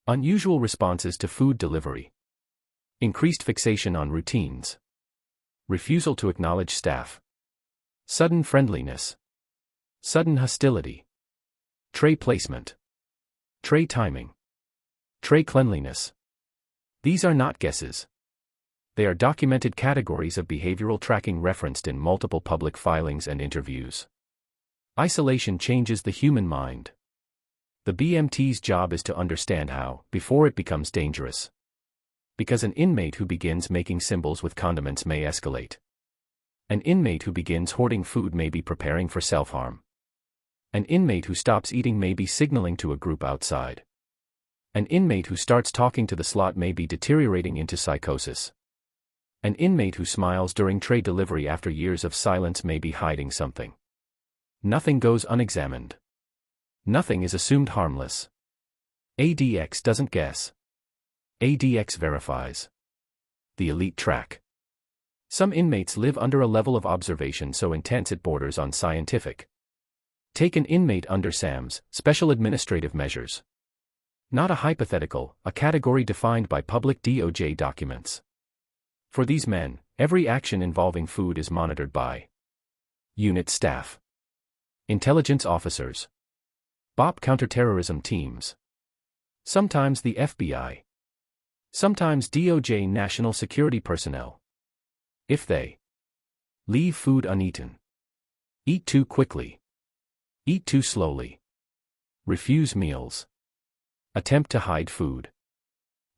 unusual responses to food delivery, increased fixation on routines, refusal to acknowledge staff, sudden friendliness, sudden hostility, tray placement, tray timing, tray cleanliness. These are not guesses. They are documented categories of behavioral tracking referenced in multiple public filings and interviews. Isolation changes the human mind. The BMT's job is to understand how, before it becomes dangerous. Because an inmate who begins making symbols with condiments may escalate. An inmate who begins hoarding food may be preparing for self-harm. An inmate who stops eating may be signaling to a group outside. An inmate who starts talking to the slot may be deteriorating into psychosis. An inmate who smiles during tray delivery after years of silence may be hiding something. Nothing goes unexamined. Nothing is assumed harmless. ADX doesn't guess. ADX verifies. The elite track. Some inmates live under a level of observation so intense it borders on scientific. Take an inmate under SAMs, Special Administrative Measures. Not a hypothetical, a category defined by public DOJ documents. For these men, every action involving food is monitored by unit staff, intelligence officers, BOP counterterrorism teams, sometimes the FBI, sometimes DOJ national security personnel. If they leave food uneaten, eat too quickly, eat too slowly, refuse meals, attempt to hide food,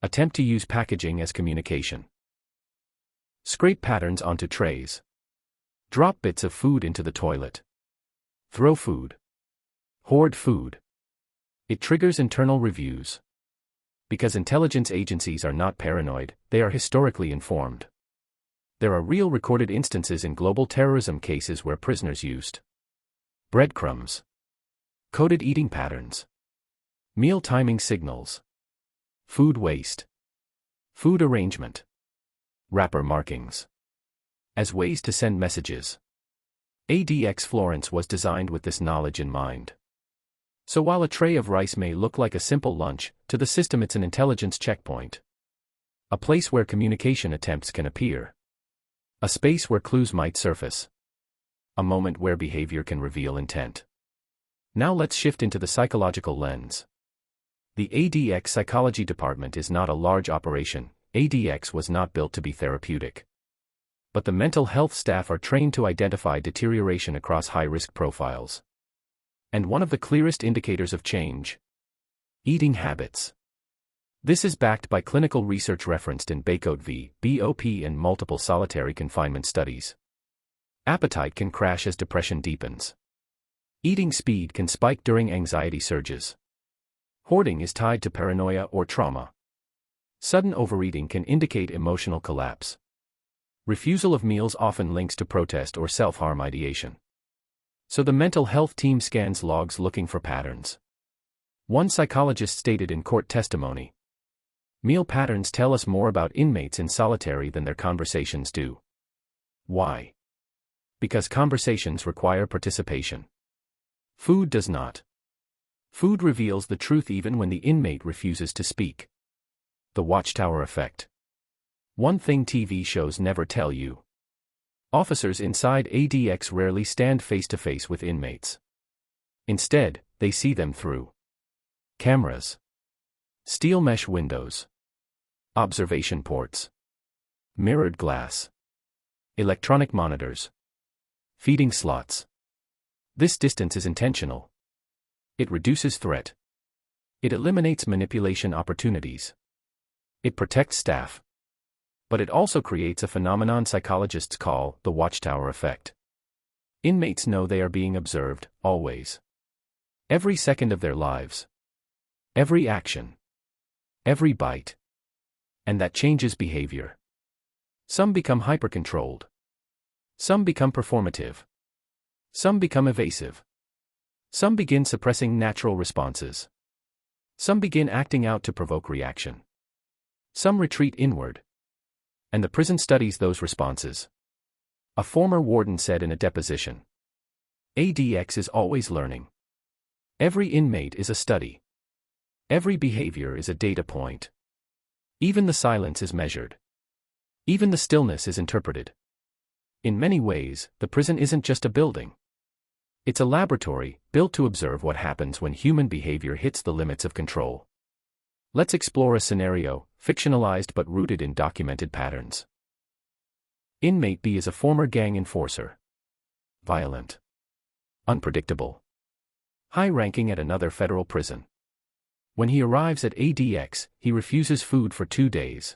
attempt to use packaging as communication, scrape patterns onto trays, drop bits of food into the toilet, throw food, hoard food. It triggers internal reviews. Because intelligence agencies are not paranoid, they are historically informed. There are real recorded instances in global terrorism cases where prisoners used breadcrumbs, coded eating patterns, meal timing signals, food waste, food arrangement, wrapper markings, as ways to send messages. ADX Florence was designed with this knowledge in mind. So while a tray of rice may look like a simple lunch, to the system it's an intelligence checkpoint. A place where communication attempts can appear. A space where clues might surface. A moment where behavior can reveal intent. Now let's shift into the psychological lens. The ADX Psychology Department is not a large operation. ADX was not built to be therapeutic. But the mental health staff are trained to identify deterioration across high-risk profiles. And one of the clearest indicators of change: eating habits. This is backed by clinical research referenced in Baycoat v. BOP and multiple solitary confinement studies. Appetite can crash as depression deepens. Eating speed can spike during anxiety surges. Hoarding is tied to paranoia or trauma. Sudden overeating can indicate emotional collapse. Refusal of meals often links to protest or self-harm ideation. So the mental health team scans logs looking for patterns. One psychologist stated in court testimony, "Meal patterns tell us more about inmates in solitary than their conversations do." Why? Because conversations require participation. Food does not. Food reveals the truth even when the inmate refuses to speak. The Watchtower Effect. One thing TV shows never tell you. Officers inside ADX rarely stand face to face with inmates. Instead, they see them through cameras, steel mesh windows, observation ports, mirrored glass, electronic monitors, feeding slots. This distance is intentional. It reduces threat. It eliminates manipulation opportunities. It protects staff. But it also creates a phenomenon psychologists call the Watchtower Effect. Inmates know they are being observed, always. Every second of their lives. Every action. Every bite. And that changes behavior. Some become hyper-controlled. Some become performative. Some become evasive. Some begin suppressing natural responses. Some begin acting out to provoke reaction. Some retreat inward. And the prison studies those responses. A former warden said in a deposition, "ADX is always learning. Every inmate is a study. Every behavior is a data point. Even the silence is measured. Even the stillness is interpreted." In many ways, the prison isn't just a building. It's a laboratory, built to observe what happens when human behavior hits the limits of control. Let's explore a scenario, fictionalized but rooted in documented patterns. Inmate B is a former gang enforcer. Violent. Unpredictable. High-ranking at another federal prison. When he arrives at ADX, he refuses food for 2 days.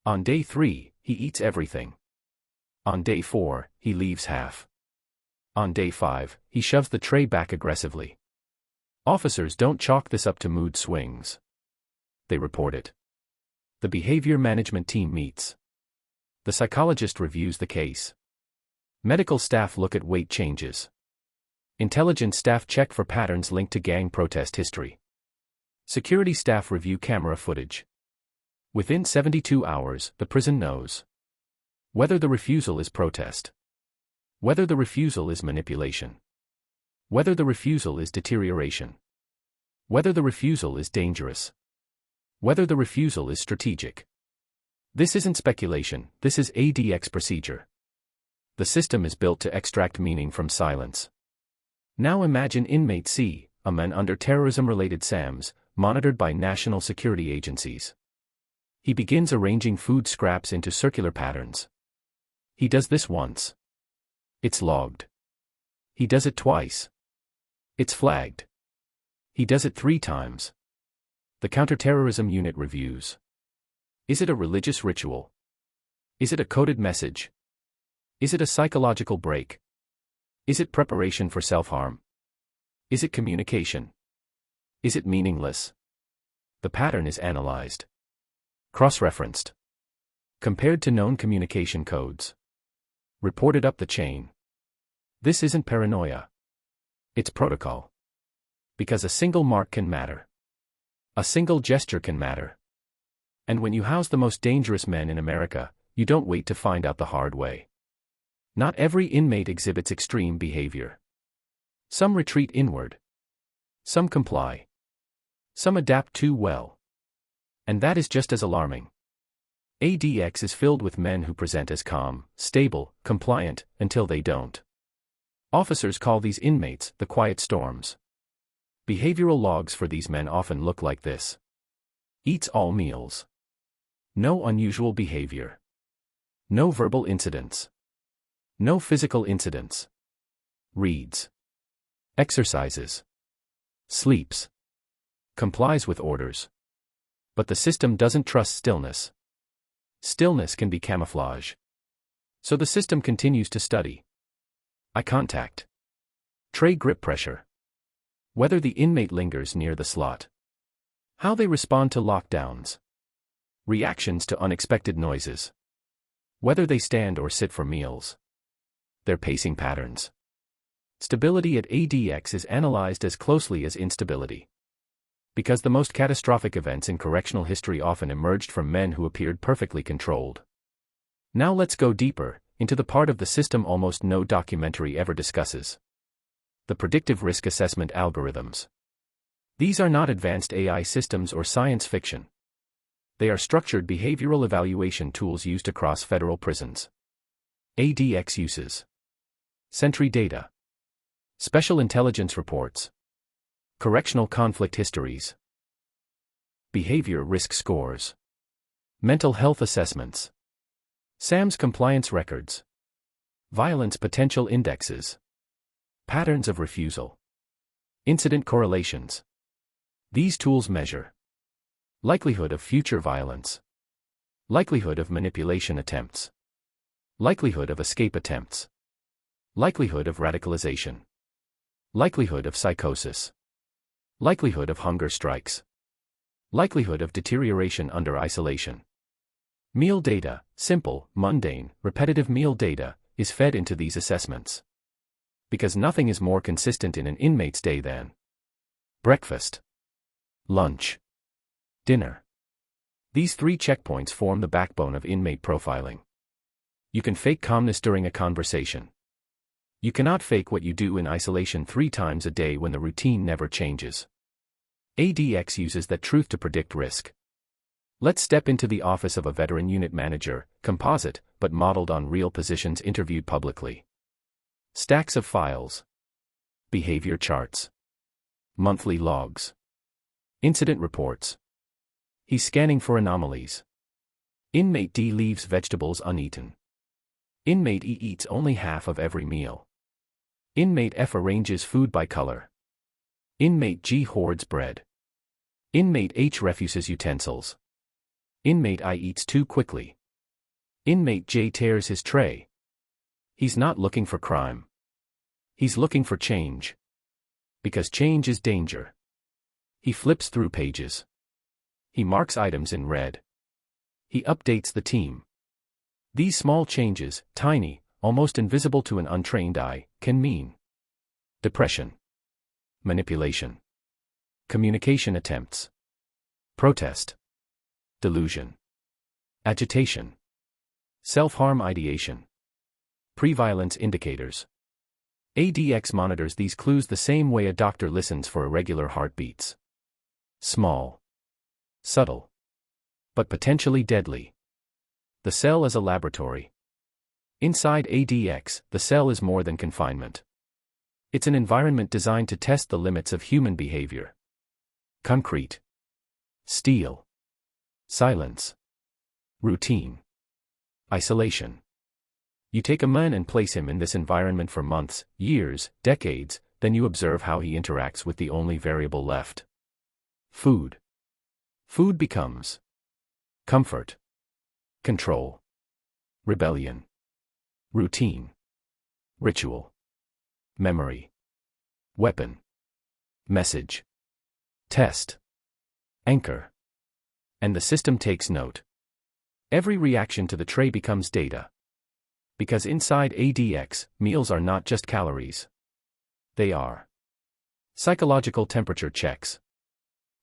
On day 3, he eats everything. On day 4, he leaves half. On day 5, he shoves the tray back aggressively. Officers don't chalk this up to mood swings. They report it. The behavior management team meets. The psychologist reviews the case. Medical staff look at weight changes. Intelligence staff check for patterns linked to gang protest history. Security staff review camera footage. Within 72 hours, the prison knows whether the refusal is protest, whether the refusal is manipulation, whether the refusal is deterioration, whether the refusal is dangerous, whether the refusal is strategic. This isn't speculation, this is ADX procedure. The system is built to extract meaning from silence. Now imagine inmate C, a man under terrorism-related SAMs, monitored by national security agencies. He begins arranging food scraps into circular patterns. He does this once. It's logged. He does it twice. It's flagged. He does it 3 times. The counterterrorism unit reviews. Is it a religious ritual? Is it a coded message? Is it a psychological break? Is it preparation for self-harm? Is it communication? Is it meaningless? The pattern is analyzed. Cross-referenced. Compared to known communication codes. Reported up the chain. This isn't paranoia. It's protocol. Because a single mark can matter. A single gesture can matter. And when you house the most dangerous men in America, you don't wait to find out the hard way. Not every inmate exhibits extreme behavior. Some retreat inward. Some comply. Some adapt too well. And that is just as alarming. ADX is filled with men who present as calm, stable, compliant, until they don't. Officers call these inmates the quiet storms. Behavioral logs for these men often look like this. Eats all meals. No unusual behavior. No verbal incidents. No physical incidents. Reads. Exercises. Sleeps. Complies with orders. But the system doesn't trust stillness. Stillness can be camouflage. So the system continues to study. Eye contact. Tray grip pressure. Whether the inmate lingers near the slot. How they respond to lockdowns. Reactions to unexpected noises. Whether they stand or sit for meals. Their pacing patterns. Stability at ADX is analyzed as closely as instability. Because the most catastrophic events in correctional history often emerged from men who appeared perfectly controlled. Now let's go deeper, into the part of the system almost no documentary ever discusses. The predictive risk assessment algorithms. These are not advanced AI systems or science fiction. They are structured behavioral evaluation tools used across federal prisons. ADX uses. Sentry data. Special intelligence reports. Correctional conflict histories. Behavior risk scores. Mental health assessments. SAMS compliance records. Violence potential indexes. Patterns of refusal. Incident correlations. These tools measure likelihood of future violence, likelihood of manipulation attempts, likelihood of escape attempts, likelihood of radicalization, likelihood of psychosis, likelihood of hunger strikes, likelihood of deterioration under isolation. Meal data, simple, mundane, repetitive meal data, is fed into these assessments. Because nothing is more consistent in an inmate's day than breakfast, lunch, dinner. These 3 checkpoints form the backbone of inmate profiling. You can fake calmness during a conversation. You cannot fake what you do in isolation 3 times a day when the routine never changes. ADX uses that truth to predict risk. Let's step into the office of a veteran unit manager, composite, but modeled on real positions interviewed publicly. Stacks of files. Behavior charts. Monthly logs. Incident reports. He's scanning for anomalies. Inmate D leaves vegetables uneaten. Inmate E eats only half of every meal. Inmate F arranges food by color. Inmate G hoards bread. Inmate H refuses utensils. Inmate I eats too quickly. Inmate J tears his tray. He's not looking for crime. He's looking for change. Because change is danger. He flips through pages. He marks items in red. He updates the team. These small changes, tiny, almost invisible to an untrained eye, can mean depression, manipulation, communication attempts, protest, delusion, agitation, self-harm ideation, pre-violence indicators. ADX monitors these clues the same way a doctor listens for irregular heartbeats. Small, subtle, but potentially deadly. The cell as a laboratory. Inside ADX, the cell is more than confinement. It's an environment designed to test the limits of human behavior. Concrete. Steel. Silence. Routine. Isolation. You take a man and place him in this environment for months, years, decades, then you observe how he interacts with the only variable left. Food. Food becomes comfort, control, rebellion, routine, ritual, memory, weapon, message, test, anchor. And the system takes note. Every reaction to the tray becomes data. Because inside ADX, meals are not just calories. They are psychological temperature checks,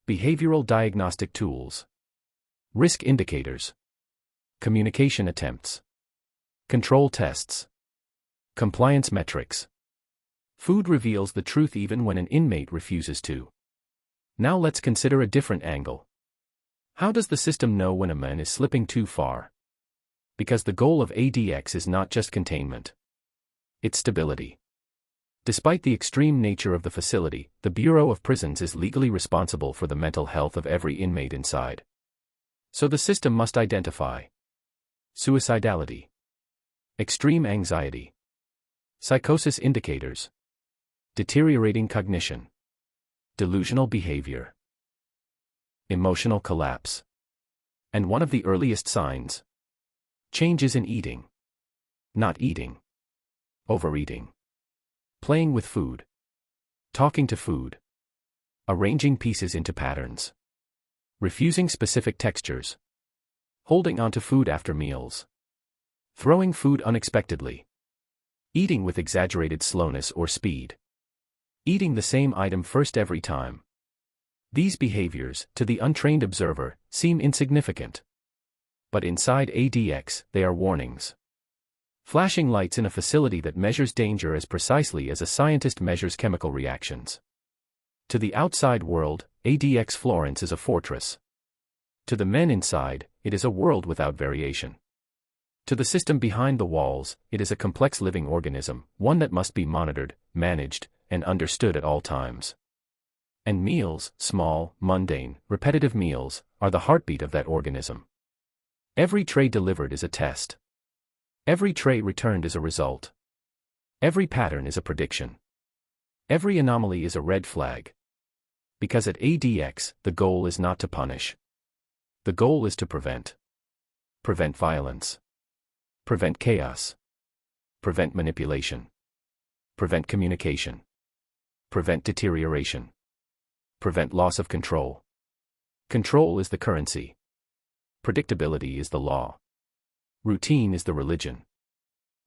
behavioral diagnostic tools, risk indicators, communication attempts, control tests, compliance metrics. Food reveals the truth even when an inmate refuses to. Now let's consider a different angle. How does the system know when a man is slipping too far? Because the goal of ADX is not just containment. It's stability. Despite the extreme nature of the facility, the Bureau of Prisons is legally responsible for the mental health of every inmate inside. So the system must identify suicidality, extreme anxiety, psychosis indicators, deteriorating cognition, delusional behavior, emotional collapse. And one of the earliest signs: changes in eating, not eating, overeating, playing with food, talking to food, arranging pieces into patterns, refusing specific textures, holding onto food after meals, throwing food unexpectedly. Eating with exaggerated slowness or speed. Eating the same item first every time. These behaviors, to the untrained observer, seem insignificant. But inside ADX, they are warnings. Flashing lights in a facility that measures danger as precisely as a scientist measures chemical reactions. To the outside world, ADX Florence is a fortress. To the men inside, it is a world without variation. To the system behind the walls, it is a complex living organism, one that must be monitored, managed, and understood at all times. And meals, small, mundane, repetitive meals, are the heartbeat of that organism. Every tray delivered is a test. Every tray returned is a result. Every pattern is a prediction. Every anomaly is a red flag. Because at ADX, the goal is not to punish. The goal is to prevent. Prevent violence. Prevent chaos. Prevent manipulation. Prevent communication. Prevent deterioration. Prevent loss of control. Control is the currency. Predictability is the law. Routine is the religion.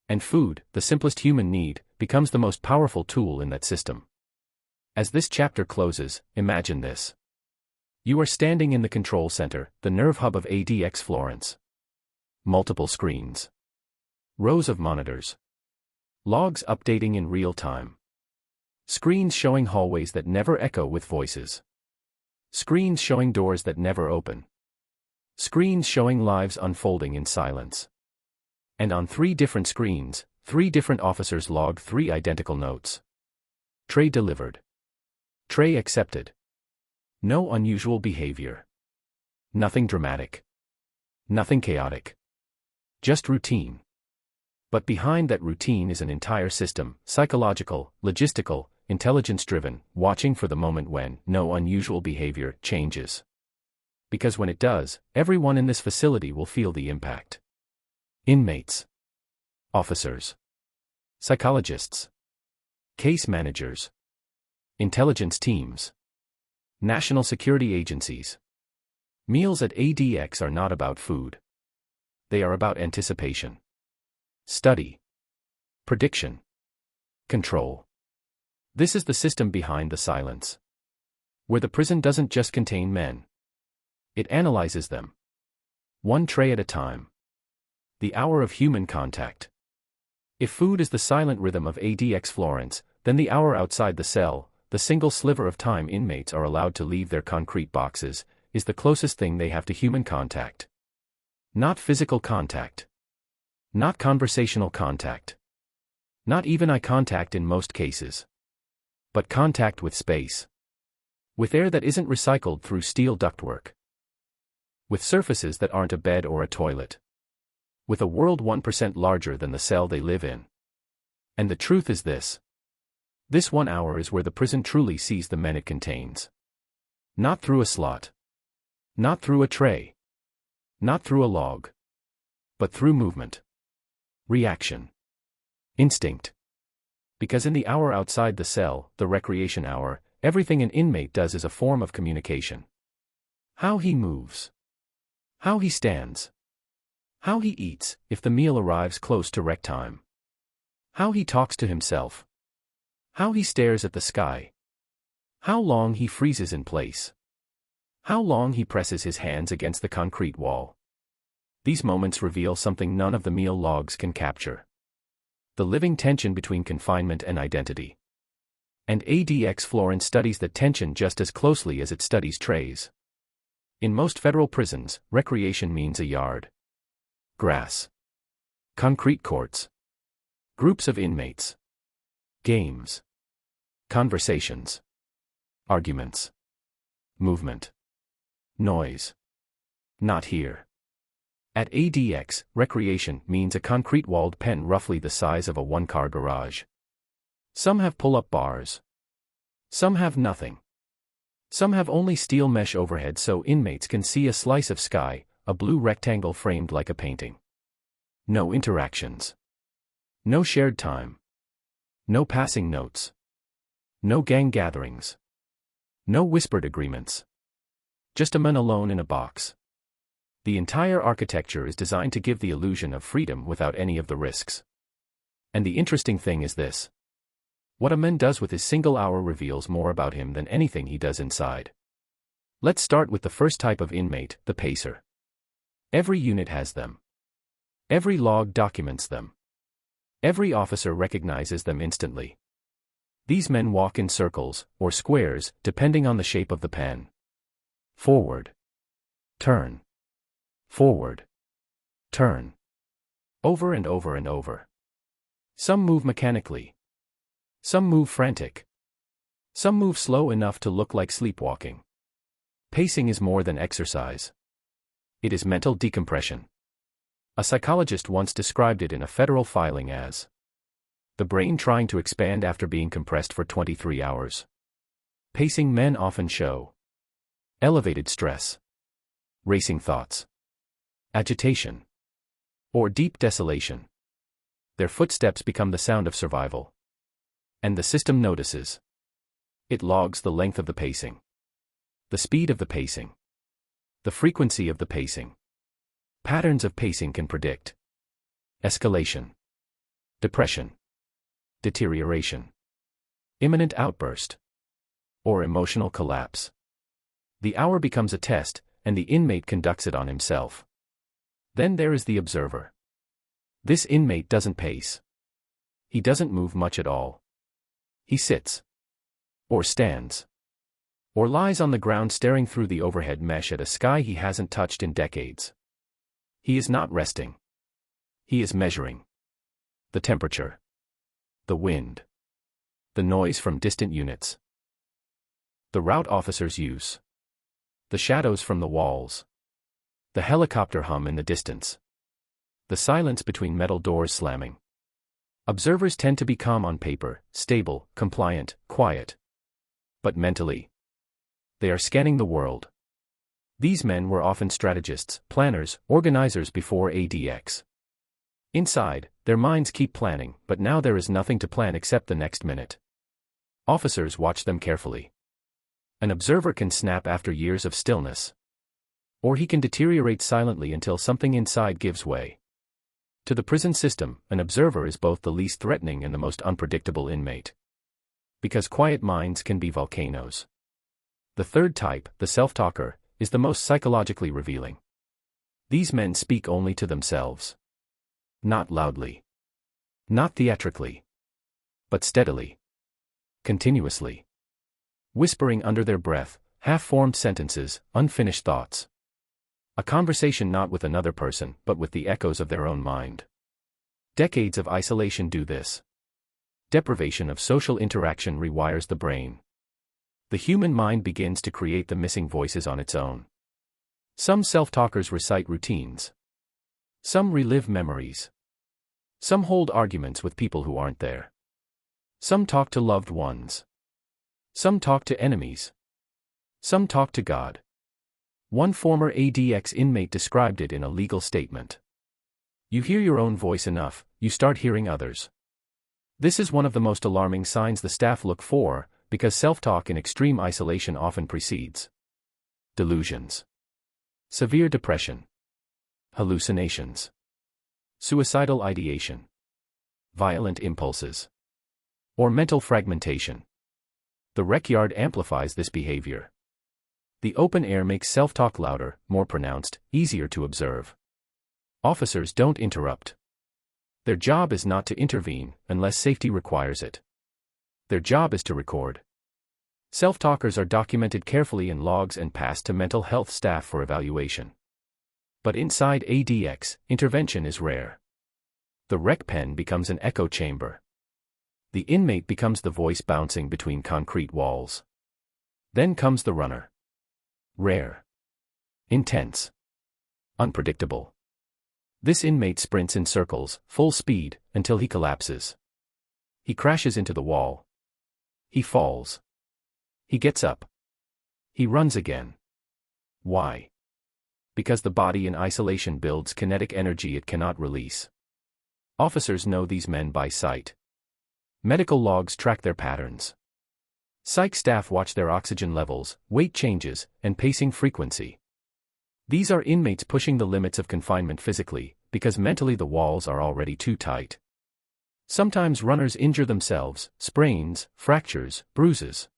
And food, the simplest human need, becomes the most powerful tool in that system. As this chapter closes, imagine this. You are standing in the control center, the nerve hub of ADX Florence. Multiple screens. Rows of monitors. Logs updating in real time. Screens showing hallways that never echo with voices. Screens showing doors that never open. Screens showing lives unfolding in silence. And on 3 different screens, 3 different officers log 3 identical notes. Tray delivered. Tray accepted. No unusual behavior. Nothing dramatic. Nothing chaotic. Just routine. But behind that routine is an entire system, psychological, logistical, intelligence-driven, watching for the moment when no unusual behavior changes. Because when it does, everyone in this facility will feel the impact. Inmates. Officers. Psychologists. Case managers. Intelligence teams. National security agencies. Meals at ADX are not about food. They are about anticipation. Study. Prediction. Control. This is the system behind the silence. Where the prison doesn't just contain men. It analyzes them. 1 tray at a time. The hour of human contact. If food is the silent rhythm of ADX Florence, then the hour outside the cell, the single sliver of time inmates are allowed to leave their concrete boxes, is the closest thing they have to human contact. Not physical contact. Not conversational contact. Not even eye contact in most cases. But contact with space. With air that isn't recycled through steel ductwork. With surfaces that aren't a bed or a toilet. With a world 1% larger than the cell they live in. And the truth is this. This 1 hour is where the prison truly sees the men it contains. Not through a slot. Not through a tray. Not through a log. But through movement. Reaction. Instinct. Because in the hour outside the cell, the recreation hour, everything an inmate does is a form of communication. How he moves. How he stands. How he eats, if the meal arrives close to rec time. How he talks to himself. How he stares at the sky. How long he freezes in place. How long he presses his hands against the concrete wall. These moments reveal something none of the meal logs can capture. The living tension between confinement and identity. And ADX Florence studies that tension just as closely as it studies trays. In most federal prisons, recreation means a yard. Grass. Concrete courts. Groups of inmates. Games. Conversations. Arguments. Movement. Noise. Not here. At ADX, recreation means a concrete-walled pen roughly the size of a 1-car garage. Some have pull-up bars. Some have nothing. Some have only steel mesh overhead so inmates can see a slice of sky, a blue rectangle framed like a painting. No interactions. No shared time. No passing notes. No gang gatherings. No whispered agreements. Just a man alone in a box. The entire architecture is designed to give the illusion of freedom without any of the risks. And the interesting thing is this. What a man does with his single hour reveals more about him than anything he does inside. Let's start with the first type of inmate, the pacer. Every unit has them. Every log documents them. Every officer recognizes them instantly. These men walk in circles, or squares, depending on the shape of the pen. Forward. Turn. Forward. Turn. Over and over and over. Some move mechanically. Some move frantic. Some move slow enough to look like sleepwalking. Pacing is more than exercise. It is mental decompression. A psychologist once described it in a federal filing as the brain trying to expand after being compressed for 23 hours. Pacing men often show elevated stress, racing thoughts, agitation, or deep desolation. Their footsteps become the sound of survival. And the system notices. It logs the length of the pacing, the speed of the pacing, the frequency of the pacing. Patterns of pacing can predict escalation, depression, deterioration, imminent outburst, or emotional collapse. The hour becomes a test, and the inmate conducts it on himself. Then there is the observer. This inmate doesn't pace. He doesn't move much at all. He sits, or stands, or lies on the ground staring through the overhead mesh at a sky he hasn't touched in decades. He is not resting. He is measuring the temperature, the wind, the noise from distant units, the route officers use, the shadows from the walls, the helicopter hum in the distance, the silence between metal doors slamming. Observers tend to be calm on paper, stable, compliant, quiet. But mentally, they are scanning the world. These men were often strategists, planners, organizers before ADX. Inside, their minds keep planning, but now there is nothing to plan except the next minute. Officers watch them carefully. An observer can snap after years of stillness. Or he can deteriorate silently until something inside gives way. To the prison system, an observer is both the least threatening and the most unpredictable inmate. Because quiet minds can be volcanoes. The third type, the self-talker, is the most psychologically revealing. These men speak only to themselves. Not loudly. Not theatrically. But steadily. Continuously. Whispering under their breath, half-formed sentences, unfinished thoughts. A conversation not with another person, but with the echoes of their own mind. Decades of isolation do this. Deprivation of social interaction rewires the brain. The human mind begins to create the missing voices on its own. Some self-talkers recite routines. Some relive memories. Some hold arguments with people who aren't there. Some talk to loved ones. Some talk to enemies. Some talk to God. One former ADX inmate described it in a legal statement. You hear your own voice enough, you start hearing others. This is one of the most alarming signs the staff look for, because self-talk in extreme isolation often precedes delusions, severe depression, hallucinations, suicidal ideation, violent impulses, or mental fragmentation. The rec yard amplifies this behavior. The open air makes self-talk louder, more pronounced, easier to observe. Officers don't interrupt. Their job is not to intervene, unless safety requires it. Their job is to record. Self-talkers are documented carefully in logs and passed to mental health staff for evaluation. But inside ADX, intervention is rare. The rec pen becomes an echo chamber. The inmate becomes the voice bouncing between concrete walls. Then comes the runner. Rare. Intense. Unpredictable. This inmate sprints in circles, full speed, until he collapses. He crashes into the wall. He falls. He gets up. He runs again. Why? Because the body in isolation builds kinetic energy it cannot release. Officers know these men by sight. Medical logs track their patterns. Psych staff watch their oxygen levels, weight changes, and pacing frequency. These are inmates pushing the limits of confinement physically, because mentally the walls are already too tight. Sometimes runners injure themselves, sprains, fractures, bruises.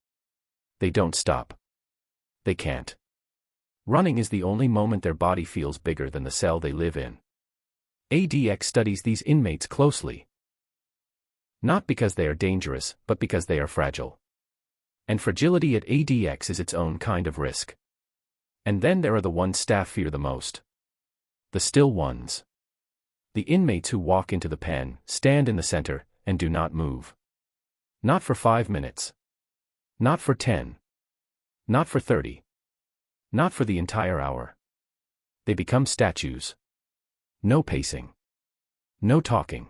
They don't stop. They can't. Running is the only moment their body feels bigger than the cell they live in. ADX studies these inmates closely. Not because they are dangerous, but because they are fragile. And fragility at ADX is its own kind of risk. And then there are the ones staff fear the most. The still ones. The inmates who walk into the pen, stand in the center, and do not move. Not for 5 minutes. Not for 10. Not for 30. Not for the entire hour. They become statues. No pacing. No talking.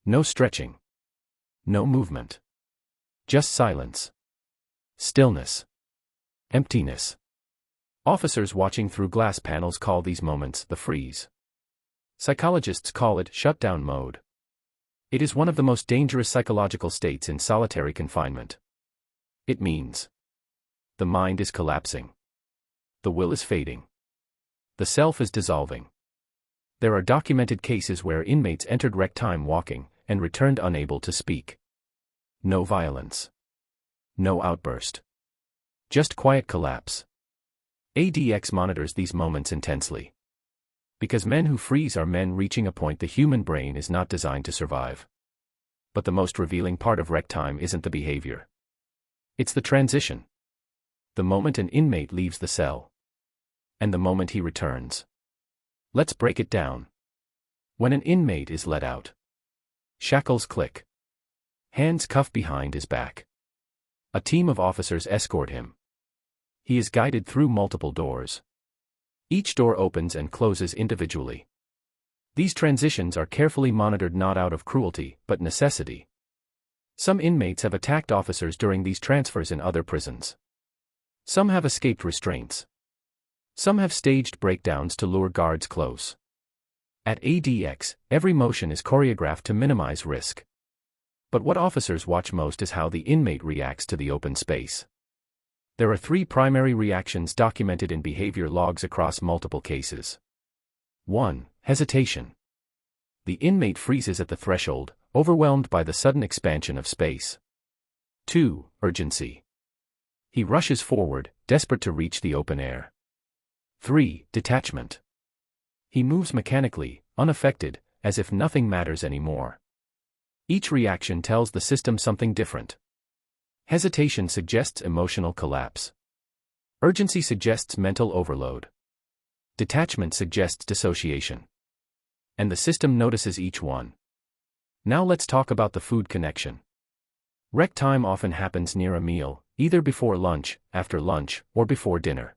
No stretching. No movement. Just silence. Stillness. Emptiness. Officers watching through glass panels call these moments the freeze. Psychologists call it shutdown mode. It is one of the most dangerous psychological states in solitary confinement. It means the mind is collapsing. The will is fading. The self is dissolving. There are documented cases where inmates entered rec time walking and returned unable to speak. No violence. No outburst. Just quiet collapse. ADX monitors these moments intensely. Because men who freeze are men reaching a point the human brain is not designed to survive. But the most revealing part of rec time isn't the behavior. It's the transition. The moment an inmate leaves the cell. And the moment he returns. Let's break it down. When an inmate is let out. Shackles click. Hands cuff behind his back. A team of officers escort him. He is guided through multiple doors. Each door opens and closes individually. These transitions are carefully monitored not out of cruelty, but necessity. Some inmates have attacked officers during these transfers in other prisons. Some have escaped restraints. Some have staged breakdowns to lure guards close. At ADX, every motion is choreographed to minimize risk. But what officers watch most is how the inmate reacts to the open space. There are 3 primary reactions documented in behavior logs across multiple cases. 1. Hesitation. The inmate freezes at the threshold, overwhelmed by the sudden expansion of space. 2. Urgency. He rushes forward, desperate to reach the open air. 3. Detachment. He moves mechanically, unaffected, as if nothing matters anymore. Each reaction tells the system something different. Hesitation suggests emotional collapse. Urgency suggests mental overload. Detachment suggests dissociation. And the system notices each one. Now let's talk about the food connection. Rec time often happens near a meal, either before lunch, after lunch, or before dinner.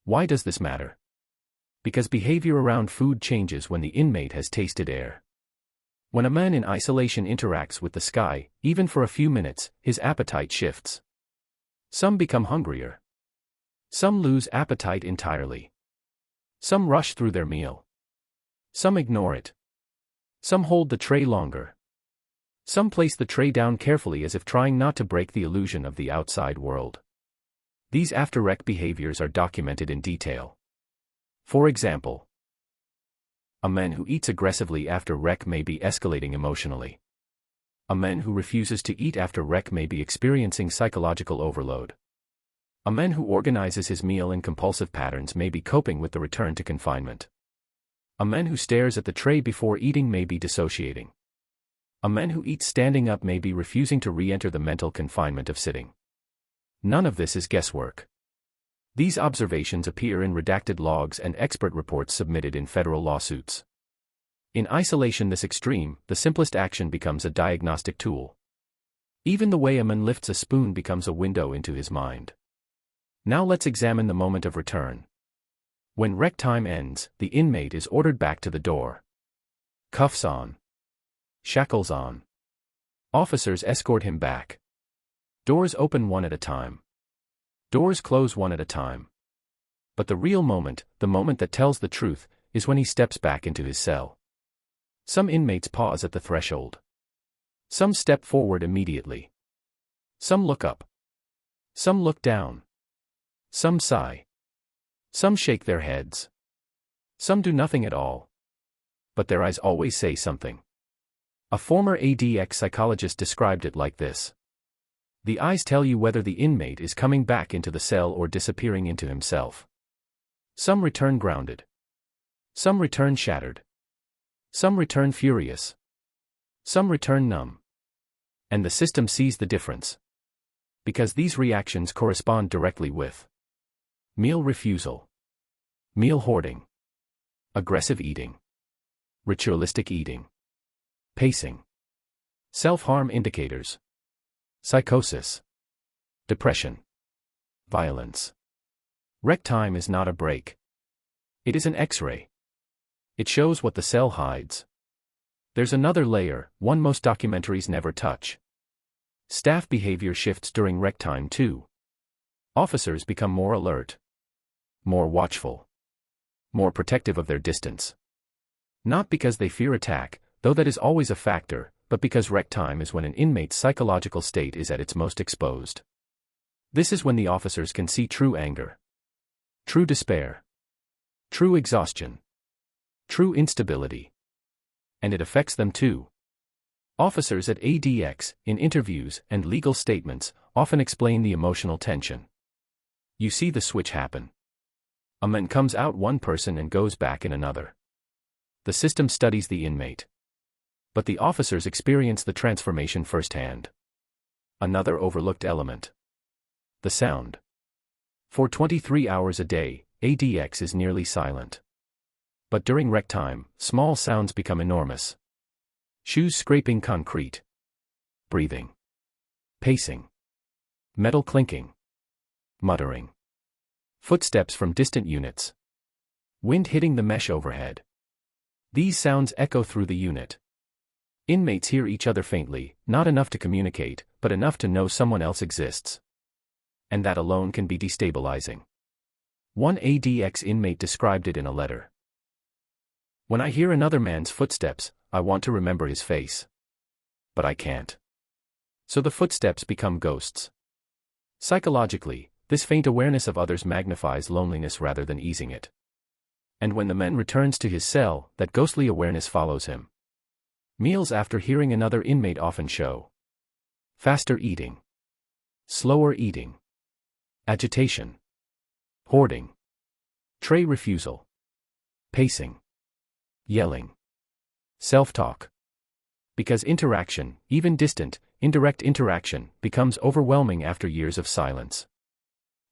Why does this matter? Because behavior around food changes when the inmate has tasted air. When a man in isolation interacts with the sky, even for a few minutes, his appetite shifts. Some become hungrier. Some lose appetite entirely. Some rush through their meal. Some ignore it. Some hold the tray longer. Some place the tray down carefully as if trying not to break the illusion of the outside world. These after-rec behaviors are documented in detail. For example, a man who eats aggressively after rec may be escalating emotionally. A man who refuses to eat after rec may be experiencing psychological overload. A man who organizes his meal in compulsive patterns may be coping with the return to confinement. A man who stares at the tray before eating may be dissociating. A man who eats standing up may be refusing to re-enter the mental confinement of sitting. None of this is guesswork. These observations appear in redacted logs and expert reports submitted in federal lawsuits. In isolation this extreme, the simplest action becomes a diagnostic tool. Even the way a man lifts a spoon becomes a window into his mind. Now let's examine the moment of return. When rec time ends, the inmate is ordered back to the door. Cuffs on. Shackles on. Officers escort him back. Doors open one at a time. Doors close one at a time. But the real moment, the moment that tells the truth, is when he steps back into his cell. Some inmates pause at the threshold. Some step forward immediately. Some look up. Some look down. Some sigh. Some shake their heads. Some do nothing at all. But their eyes always say something. A former ADX psychologist described it like this. The eyes tell you whether the inmate is coming back into the cell or disappearing into himself. Some return grounded. Some return shattered. Some return furious. Some return numb. And the system sees the difference. Because these reactions correspond directly with meal refusal, meal hoarding, aggressive eating, ritualistic eating, pacing, self-harm indicators, psychosis, depression, violence. Rec time is not a break. It is an X-ray. It shows what the cell hides. There's another layer, one most documentaries never touch. Staff behavior shifts during rec time too. Officers become more alert, more watchful, more protective of their distance. Not because they fear attack, though that is always a factor, but because rec time is when an inmate's psychological state is at its most exposed. This is when the officers can see true anger, true despair, true exhaustion, true instability. And it affects them too. Officers at ADX, in interviews and legal statements, often explain the emotional tension. You see the switch happen. A man comes out one person and goes back in another. The system studies the inmate. But the officers experience the transformation firsthand. Another overlooked element. The sound. For 23 hours a day, ADX is nearly silent. But during rec time, small sounds become enormous. Shoes scraping concrete. Breathing. Pacing. Metal clinking. Muttering. Footsteps from distant units. Wind hitting the mesh overhead. These sounds echo through the unit. Inmates hear each other faintly, not enough to communicate, but enough to know someone else exists. And that alone can be destabilizing. One ADX inmate described it in a letter. When I hear another man's footsteps, I want to remember his face. But I can't. So the footsteps become ghosts. Psychologically, this faint awareness of others magnifies loneliness rather than easing it. And when the man returns to his cell, that ghostly awareness follows him. Meals after hearing another inmate often show faster eating, slower eating, agitation, hoarding, tray refusal, pacing, yelling, self-talk. Because interaction, even distant, indirect interaction, becomes overwhelming after years of silence.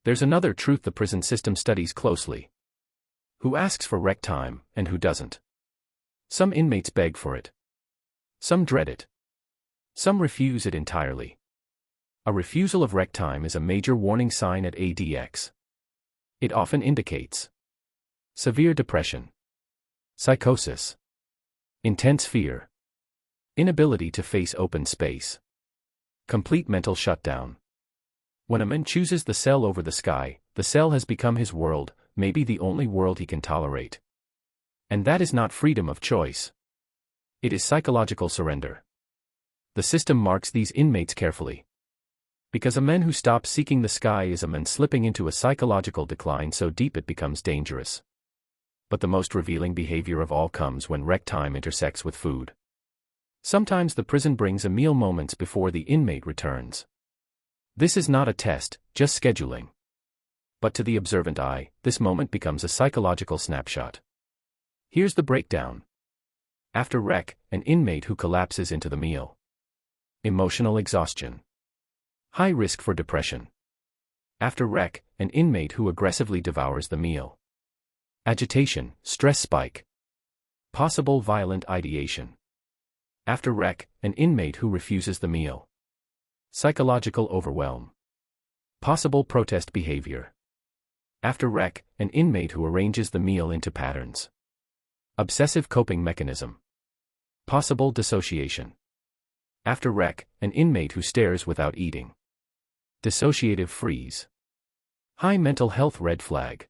There's another truth the prison system studies closely. Who asks for rec time, and who doesn't? Some inmates beg for it. Some dread it. Some refuse it entirely. A refusal of rec time is a major warning sign at ADX. It often indicates severe depression, psychosis, intense fear, inability to face open space, complete mental shutdown. When a man chooses the cell over the sky, the cell has become his world, maybe the only world he can tolerate. And that is not freedom of choice. It is psychological surrender. The system marks these inmates carefully. Because a man who stops seeking the sky is a man slipping into a psychological decline so deep it becomes dangerous. But the most revealing behavior of all comes when rec time intersects with food. Sometimes the prison brings a meal moments before the inmate returns. This is not a test, just scheduling. But to the observant eye, this moment becomes a psychological snapshot. Here's the breakdown. After rec, an inmate who collapses into the meal. Emotional exhaustion. High risk for depression. After rec, an inmate who aggressively devours the meal. Agitation, stress spike. Possible violent ideation. After rec, an inmate who refuses the meal. Psychological overwhelm. Possible protest behavior. After rec, an inmate who arranges the meal into patterns. Obsessive coping mechanism. Possible dissociation. After rec, an inmate who stares without eating. Dissociative freeze. High mental health red flag.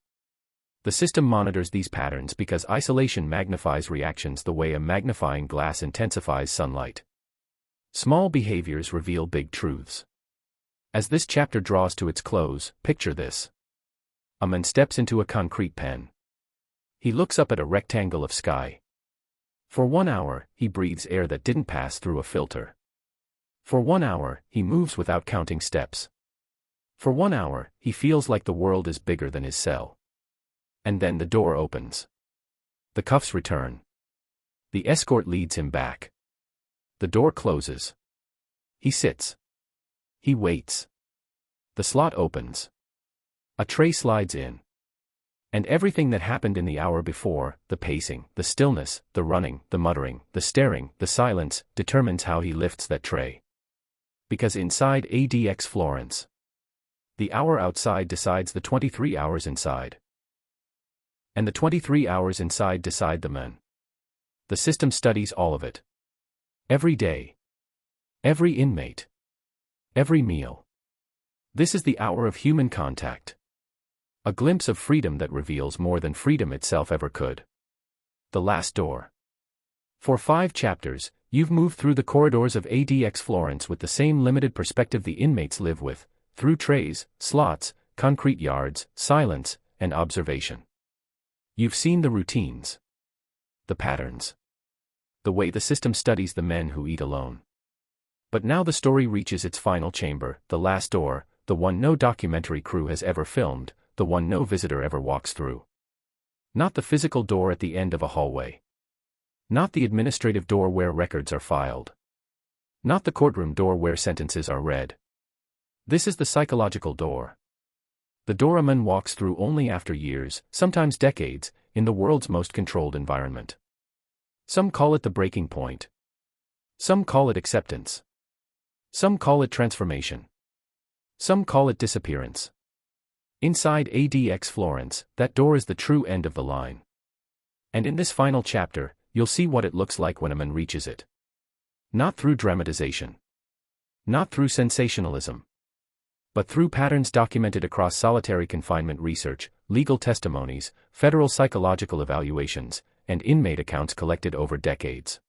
The system monitors these patterns because isolation magnifies reactions the way a magnifying glass intensifies sunlight. Small behaviors reveal big truths. As this chapter draws to its close, picture this. A man steps into a concrete pen. He looks up at a rectangle of sky. For 1 hour, he breathes air that didn't pass through a filter. For 1 hour, he moves without counting steps. For 1 hour, he feels like the world is bigger than his cell. And then the door opens. The cuffs return. The escort leads him back. The door closes. He sits. He waits. The slot opens. A tray slides in. And everything that happened in the hour before, the pacing, the stillness, the running, the muttering, the staring, the silence, determines how he lifts that tray. Because inside ADX Florence, the hour outside decides the 23 hours inside. And the 23 hours inside decide the men. The system studies all of it. Every day. Every inmate. Every meal. This is the hour of human contact. A glimpse of freedom that reveals more than freedom itself ever could. The last door. For 5 chapters, you've moved through the corridors of ADX Florence with the same limited perspective the inmates live with, through trays, slots, concrete yards, silence, and observation. You've seen the routines. The patterns. The way the system studies the men who eat alone. But now the story reaches its final chamber, the last door, the one no documentary crew has ever filmed, the one no visitor ever walks through. Not the physical door at the end of a hallway. Not the administrative door where records are filed. Not the courtroom door where sentences are read. This is the psychological door. The door a man walks through only after years, sometimes decades, in the world's most controlled environment. Some call it the breaking point. Some call it acceptance. Some call it transformation. Some call it disappearance. Inside ADX Florence, that door is the true end of the line. And in this final chapter, you'll see what it looks like when a man reaches it. Not through dramatization. Not through sensationalism. But through patterns documented across solitary confinement research, legal testimonies, federal psychological evaluations, and inmate accounts collected over decades.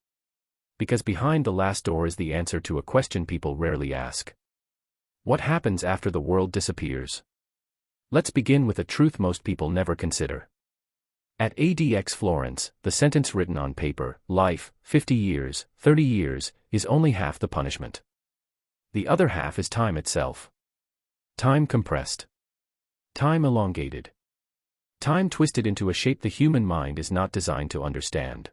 Because behind the last door is the answer to a question people rarely ask. What happens after the world disappears? Let's begin with a truth most people never consider. At ADX Florence, the sentence written on paper, life, 50 years, 30 years, is only half the punishment. The other half is time itself. Time compressed. Time elongated. Time twisted into a shape the human mind is not designed to understand.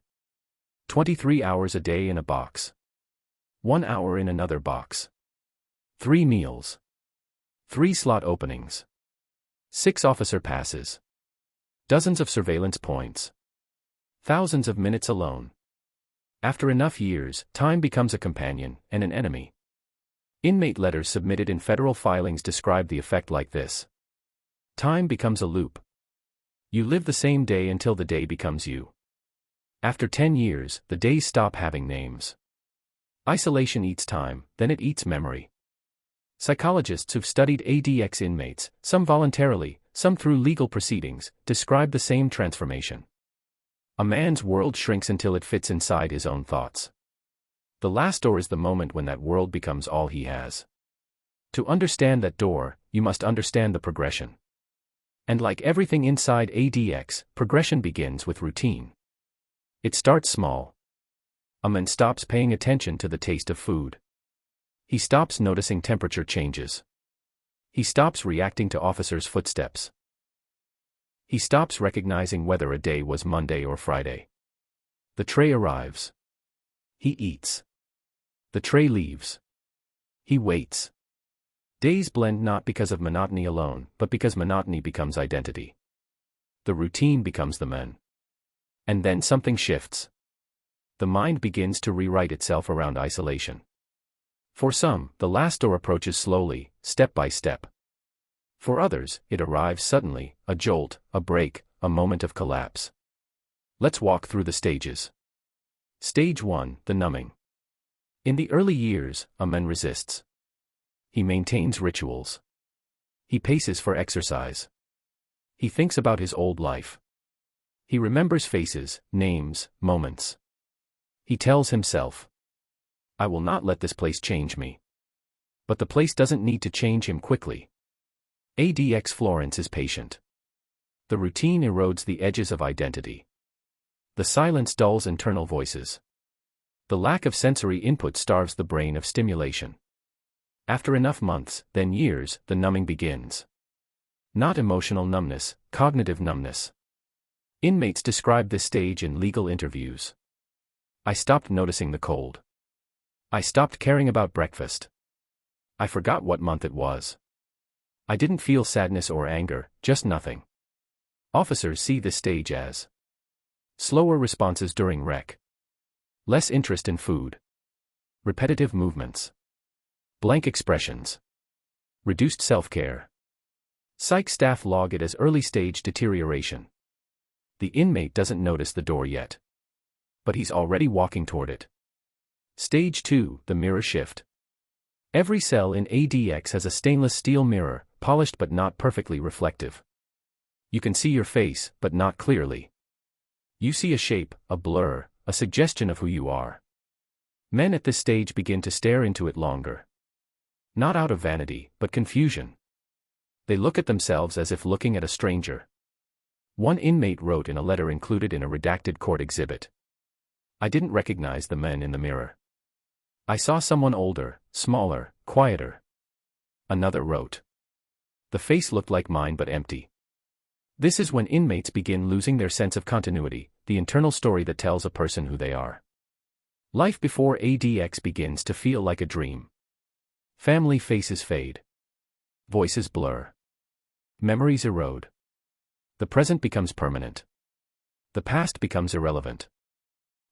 23 hours a day in a box. 1 hour in another box. 3 meals. 3 slot openings. 6 officer passes. Dozens of surveillance points. Thousands of minutes alone. After enough years, time becomes a companion and an enemy. Inmate letters submitted in federal filings describe the effect like this. Time becomes a loop. You live the same day until the day becomes you. After 10 years, the days stop having names. Isolation eats time, then it eats memory. Psychologists who've studied ADX inmates, some voluntarily, some through legal proceedings, describe the same transformation. A man's world shrinks until it fits inside his own thoughts. The last door is the moment when that world becomes all he has. To understand that door, you must understand the progression. And like everything inside ADX, progression begins with routine. It starts small. A man stops paying attention to the taste of food. He stops noticing temperature changes. He stops reacting to officers' footsteps. He stops recognizing whether a day was Monday or Friday. The tray arrives. He eats. The tray leaves. He waits. Days blend not because of monotony alone, but because monotony becomes identity. The routine becomes the man. And then something shifts. The mind begins to rewrite itself around isolation. For some, the last door approaches slowly, step by step. For others, it arrives suddenly, a jolt, a break, a moment of collapse. Let's walk through the stages. Stage 1, the numbing. In the early years, a man resists. He maintains rituals. He paces for exercise. He thinks about his old life. He remembers faces, names, moments. He tells himself, I will not let this place change me. But the place doesn't need to change him quickly. ADX Florence is patient. The routine erodes the edges of identity. The silence dulls internal voices. The lack of sensory input starves the brain of stimulation. After enough months, then years, the numbing begins. Not emotional numbness, cognitive numbness. Inmates describe this stage in legal interviews. I stopped noticing the cold. I stopped caring about breakfast. I forgot what month it was. I didn't feel sadness or anger, just nothing. Officers see this stage as slower responses during rec. Less interest in food. Repetitive movements. Blank expressions. Reduced self-care. Psych staff log it as early-stage deterioration. The inmate doesn't notice the door yet. But he's already walking toward it. Stage 2, the mirror shift. Every cell in ADX has a stainless steel mirror, polished but not perfectly reflective. You can see your face, but not clearly. You see a shape, a blur, a suggestion of who you are. Men at this stage begin to stare into it longer. Not out of vanity, but confusion. They look at themselves as if looking at a stranger. One inmate wrote in a letter included in a redacted court exhibit. I didn't recognize the men in the mirror. I saw someone older, smaller, quieter. Another wrote. The face looked like mine but empty. This is when inmates begin losing their sense of continuity, the internal story that tells a person who they are. Life before ADX begins to feel like a dream. Family faces fade. Voices blur. Memories erode. The present becomes permanent. The past becomes irrelevant.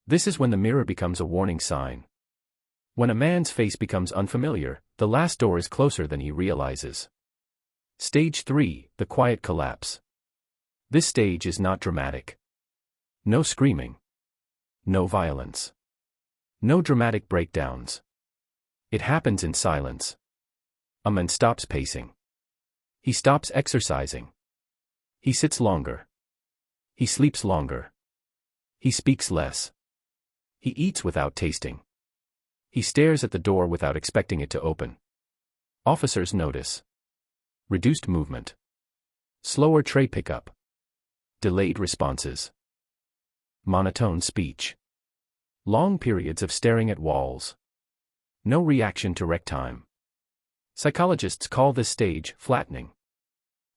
This is when the mirror becomes a warning sign. When a man's face becomes unfamiliar, the last door is closer than he realizes. Stage 3, the quiet collapse. This stage is not dramatic. No screaming. No violence. No dramatic breakdowns. It happens in silence. A man stops pacing. He stops exercising. He sits longer. He sleeps longer. He speaks less. He eats without tasting. He stares at the door without expecting it to open. Officers notice. Reduced movement. Slower tray pickup. Delayed responses. Monotone speech. Long periods of staring at walls. No reaction to rec time. Psychologists call this stage flattening.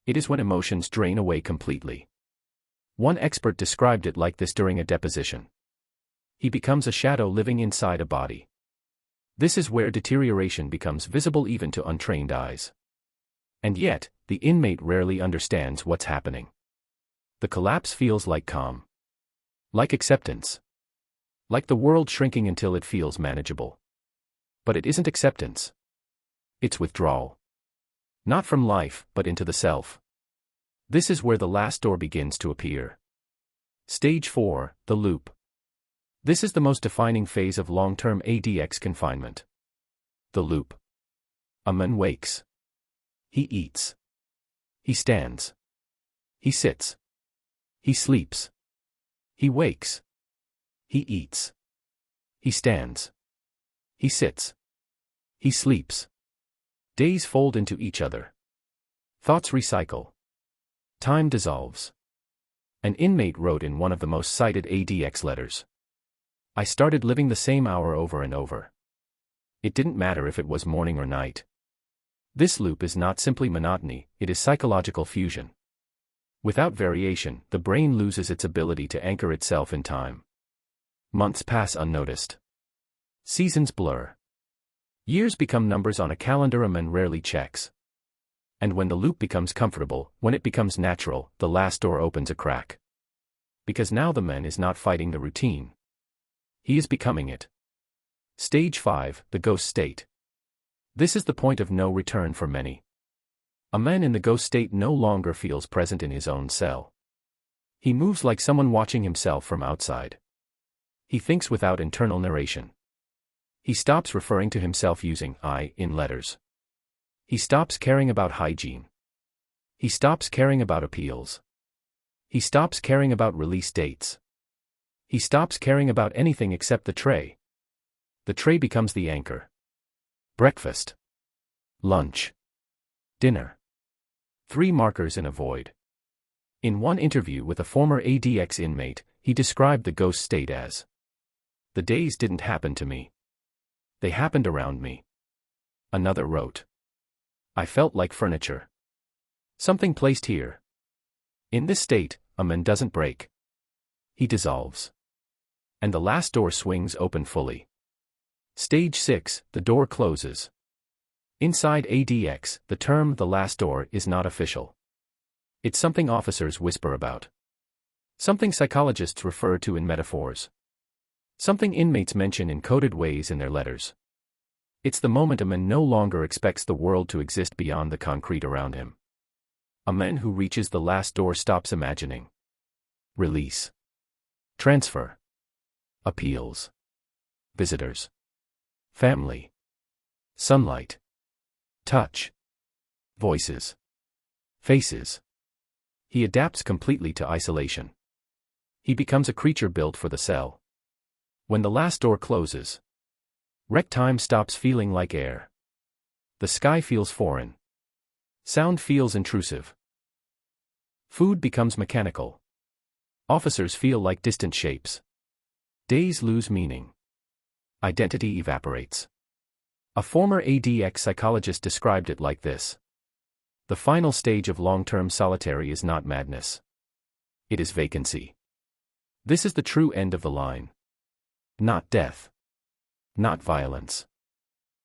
It is when emotions drain away completely. One expert described it like this during a deposition. He becomes a shadow living inside a body. This is where deterioration becomes visible even to untrained eyes. And yet, the inmate rarely understands what's happening. The collapse feels like calm. Like acceptance. Like the world shrinking until it feels manageable. But it isn't acceptance. It's withdrawal. Not from life, but into the self. This is where the last door begins to appear. Stage 4, the loop. This is the most defining phase of long-term ADX confinement. The loop. A man wakes. He eats. He stands. He sits. He sleeps. He wakes. He eats. He stands. He sits. He sleeps. Days fold into each other. Thoughts recycle. Time dissolves. An inmate wrote in one of the most cited ADX letters. I started living the same hour over and over. It didn't matter if it was morning or night. This loop is not simply monotony, it is psychological fusion. Without variation, the brain loses its ability to anchor itself in time. Months pass unnoticed. Seasons blur. Years become numbers on a calendar a man rarely checks. And when the loop becomes comfortable, when it becomes natural, the last door opens a crack. Because now the man is not fighting the routine. He is becoming it. Stage 5, the ghost state. This is the point of no return for many. A man in the ghost state no longer feels present in his own cell. He moves like someone watching himself from outside. He thinks without internal narration. He stops referring to himself using I in letters. He stops caring about hygiene. He stops caring about appeals. He stops caring about release dates. He stops caring about anything except the tray. The tray becomes the anchor. Breakfast. Lunch. Dinner. 3 markers in a void. In one interview with a former ADX inmate, He described the ghost state as, "The days didn't happen to me. They happened around me." Another wrote, "I felt like furniture. Something placed here. In this state, a man doesn't break. He dissolves. And the last door swings open fully. Stage 6, the door closes." Inside ADX, the term "the last door" is not official. It's something officers whisper about. Something psychologists refer to in metaphors. Something inmates mention in coded ways in their letters. It's the moment a man no longer expects the world to exist beyond the concrete around him. A man who reaches the last door stops imagining. Release. Transfer. Appeals. Visitors. Family. Sunlight. Touch. Voices. Faces. He adapts completely to isolation. He becomes a creature built for the cell. When the last door closes, rec time stops feeling like air. The sky feels foreign. Sound feels intrusive. Food becomes mechanical. Officers feel like distant shapes. Days lose meaning. Identity evaporates. A former ADX psychologist described it like this: "The final stage of long-term solitary is not madness. It is vacancy. This is the true end of the line. Not death. Not violence.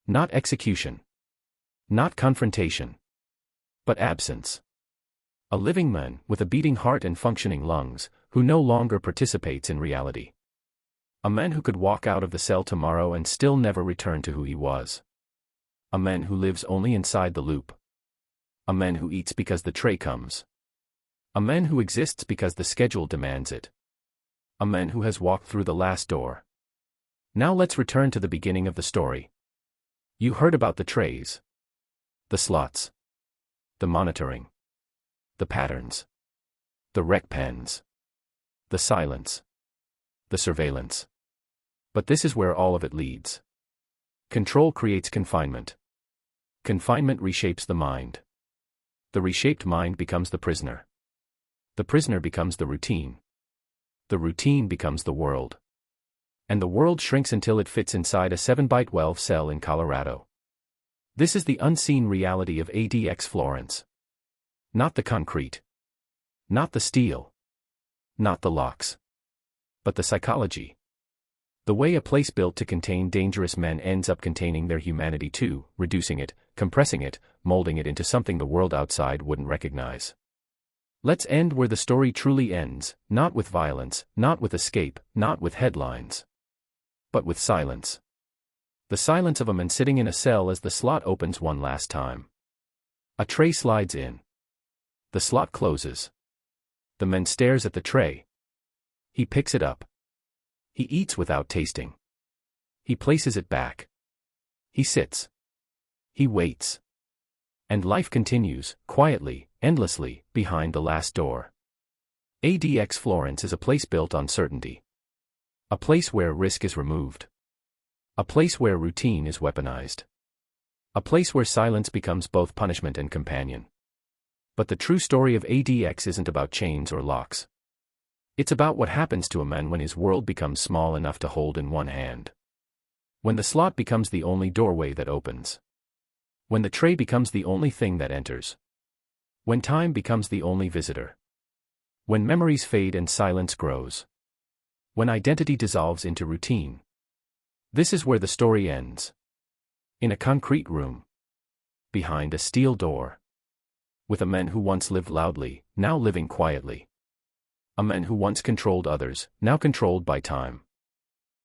Not execution. Not confrontation. But absence. A living man, with a beating heart and functioning lungs, who no longer participates in reality. A man who could walk out of the cell tomorrow and still never return to who he was. A man who lives only inside the loop. A man who eats because the tray comes. A man who exists because the schedule demands it. A man who has walked through the last door." Now let's return to the beginning of the story. You heard about the trays. The slots. The monitoring. The patterns. The rec pens. The silence. The surveillance. But this is where all of it leads. Control creates confinement. Confinement reshapes the mind. The reshaped mind becomes the prisoner. The prisoner becomes the routine. The routine becomes the world. And the world shrinks until it fits inside a 7x12 cell in Colorado. This is the unseen reality of ADX Florence. Not the concrete. Not the steel. Not the locks. But the psychology. The way a place built to contain dangerous men ends up containing their humanity too, reducing it, compressing it, molding it into something the world outside wouldn't recognize. Let's end where the story truly ends, not with violence, not with escape, not with headlines. But with silence. The silence of a man sitting in a cell as the slot opens one last time. A tray slides in. The slot closes. The man stares at the tray. He picks it up. He eats without tasting. He places it back. He sits. He waits. And life continues, quietly, endlessly, behind the last door. ADX Florence is a place built on certainty. A place where risk is removed. A place where routine is weaponized. A place where silence becomes both punishment and companion. But the true story of ADX isn't about chains or locks. It's about what happens to a man when his world becomes small enough to hold in one hand. When the slot becomes the only doorway that opens. When the tray becomes the only thing that enters. When time becomes the only visitor. When memories fade and silence grows. When identity dissolves into routine. This is where the story ends. In a concrete room. Behind a steel door. With a man who once lived loudly, now living quietly. A man who once controlled others, now controlled by time.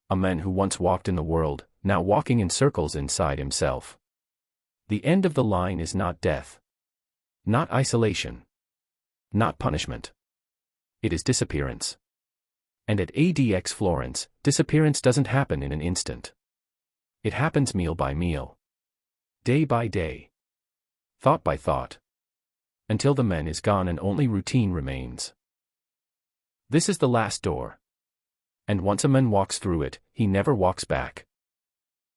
A man who once walked in the world, now walking in circles inside himself. The end of the line is not death. Not isolation. Not punishment. It is disappearance. And at ADX Florence, disappearance doesn't happen in an instant. It happens meal by meal. Day by day. Thought by thought. Until the man is gone and only routine remains. This is the last door. And once a man walks through it, he never walks back.